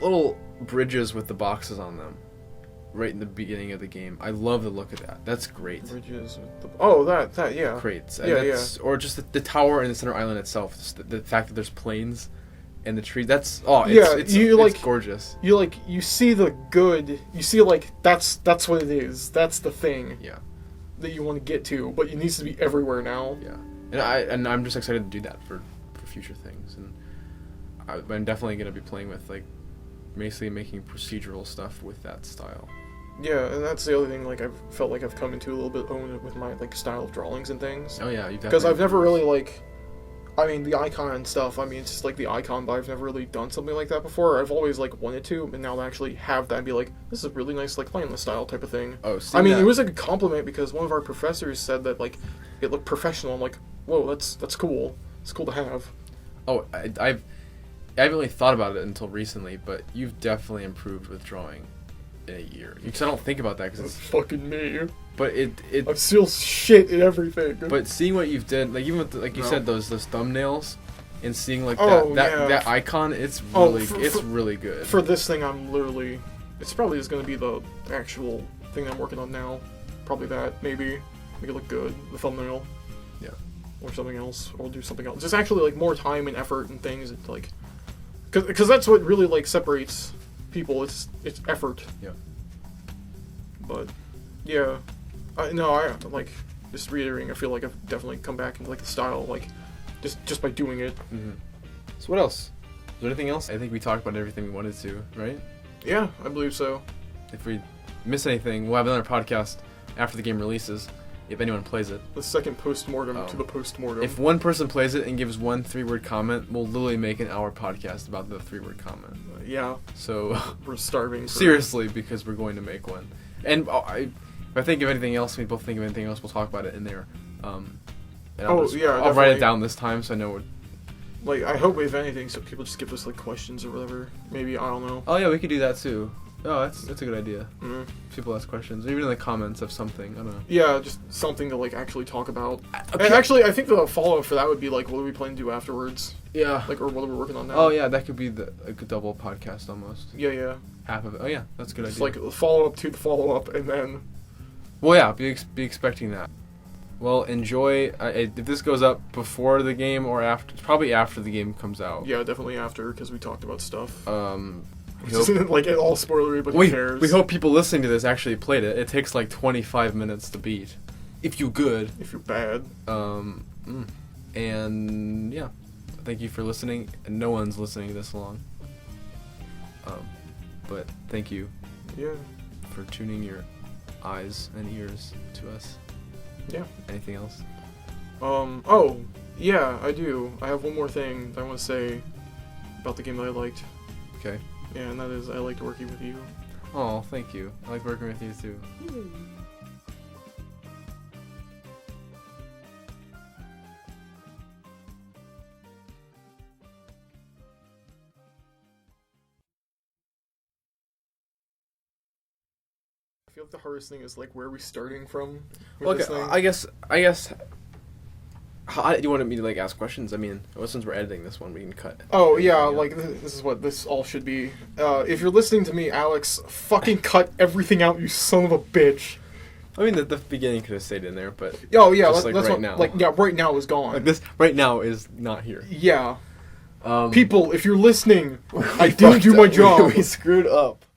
B: little bridges with the boxes on them, right in the beginning of the game. I love the look of that. That's great.
A: Bridges with the... Oh, that, yeah.
B: Great.
A: Yeah.
B: Or just the tower and the center island itself. Just the fact that there's planes and the tree. It's gorgeous.
A: You see the good. You see like that's what it is. That's the thing.
B: Yeah.
A: That you want to get to, but it needs to be everywhere now.
B: Yeah. And I'm just excited to do that for future things, and I'm definitely gonna be playing with like basically making procedural stuff with that style.
A: Yeah, and that's the other thing. Like I've felt like I've come into a little bit own it with my like style of drawings and things.
B: Oh yeah,
A: because I've never really like. I mean, the icon and stuff, I mean, it's just like the icon, but I've never really done something like that before. I've always, like, wanted to, but now to actually have that and be like, this is really nice, like, playing this style type of thing.
B: Oh,
A: I mean, it was a good compliment because one of our professors said that, like, it looked professional. I'm like, whoa, that's cool. It's cool to have.
B: Oh, I haven't really thought about it until recently, but you've definitely improved with drawing in a year. Because I don't think about that because it's...
A: fucking me.
B: But
A: I'm still shit in everything.
B: But seeing what you've did, like even with you said those thumbnails, and seeing like
A: yeah.
B: that icon, it's really good.
A: For this thing, it's probably just gonna be the actual thing I'm working on now. Probably that, maybe make it look good, the thumbnail.
B: Yeah.
A: Or something else, or do something else. Just actually like more time and effort and things. It's like, because that's what really like separates people. It's effort.
B: Yeah.
A: But yeah. I like just reiterating. I feel like I've definitely come back into like the style, like just by doing it.
B: Mm-hmm. So what else? Is there anything else? I think we talked about everything we wanted to, right?
A: Yeah, I believe so.
B: If we miss anything, we'll have another podcast after the game releases. If anyone plays it.
A: The second postmortem to the postmortem.
B: If one person plays it and gives one 3-word comment, we'll literally make an hour podcast about the 3-word comment.
A: Yeah.
B: So
A: we're starving.
B: Seriously, because we're going to make one. And if I think of anything else, we both think of anything else, we'll talk about it in there. And I'll write it down this time so I know what...
A: Like, I hope if anything, so people just give us, like, questions or whatever. Maybe, I don't know.
B: Oh, yeah, we could do that, too. Oh, that's a good idea.
A: Mm-hmm.
B: People ask questions, or even in the comments of something, I don't know.
A: Yeah, just something to, like, actually talk about. Okay. And actually, I think the follow-up for that would be, like, what are we planning to do afterwards?
B: Yeah.
A: Like, or what are we working on now?
B: Oh, yeah, that could be a double podcast, almost.
A: Yeah.
B: Half of it. Oh, yeah, that's a good idea.
A: It's like, follow-up to the follow-up, and then...
B: Well, yeah, be expecting that. Well, enjoy. If this goes up before the game or after, it's probably after the game comes out.
A: Yeah, definitely after, because we talked about stuff.
B: We
A: Isn't like all spoilery, but who cares?
B: We hope people listening to this actually played it. It takes like 25 minutes to beat, if you good.
A: If you're bad.
B: And yeah, thank you for listening. And no one's listening this long. But thank you.
A: Yeah.
B: For tuning your eyes and ears to us.
A: Yeah.
B: Anything else?
A: Oh, yeah, I do. I have one more thing that I want to say about the game that I liked.
B: Okay.
A: Yeah, and that is I liked working with you.
B: Oh, thank you. I like working with you too.
A: I feel like the hardest thing is like where are we starting from with
B: Look,
A: this thing?
B: I guess. How do you want me to like ask questions? I mean, well, since we're editing this one, we can cut.
A: Oh yeah, like this is what this all should be. If you're listening to me, Alex, fucking cut everything out, you son of a bitch.
B: I mean, the beginning could have stayed in there, but
A: oh yeah,
B: just, like,
A: that's
B: right
A: what,
B: now.
A: Like yeah, right now is gone.
B: Like this right now is not here.
A: Yeah. People, if you're listening, I didn't do my
B: up.
A: job.
B: We screwed up.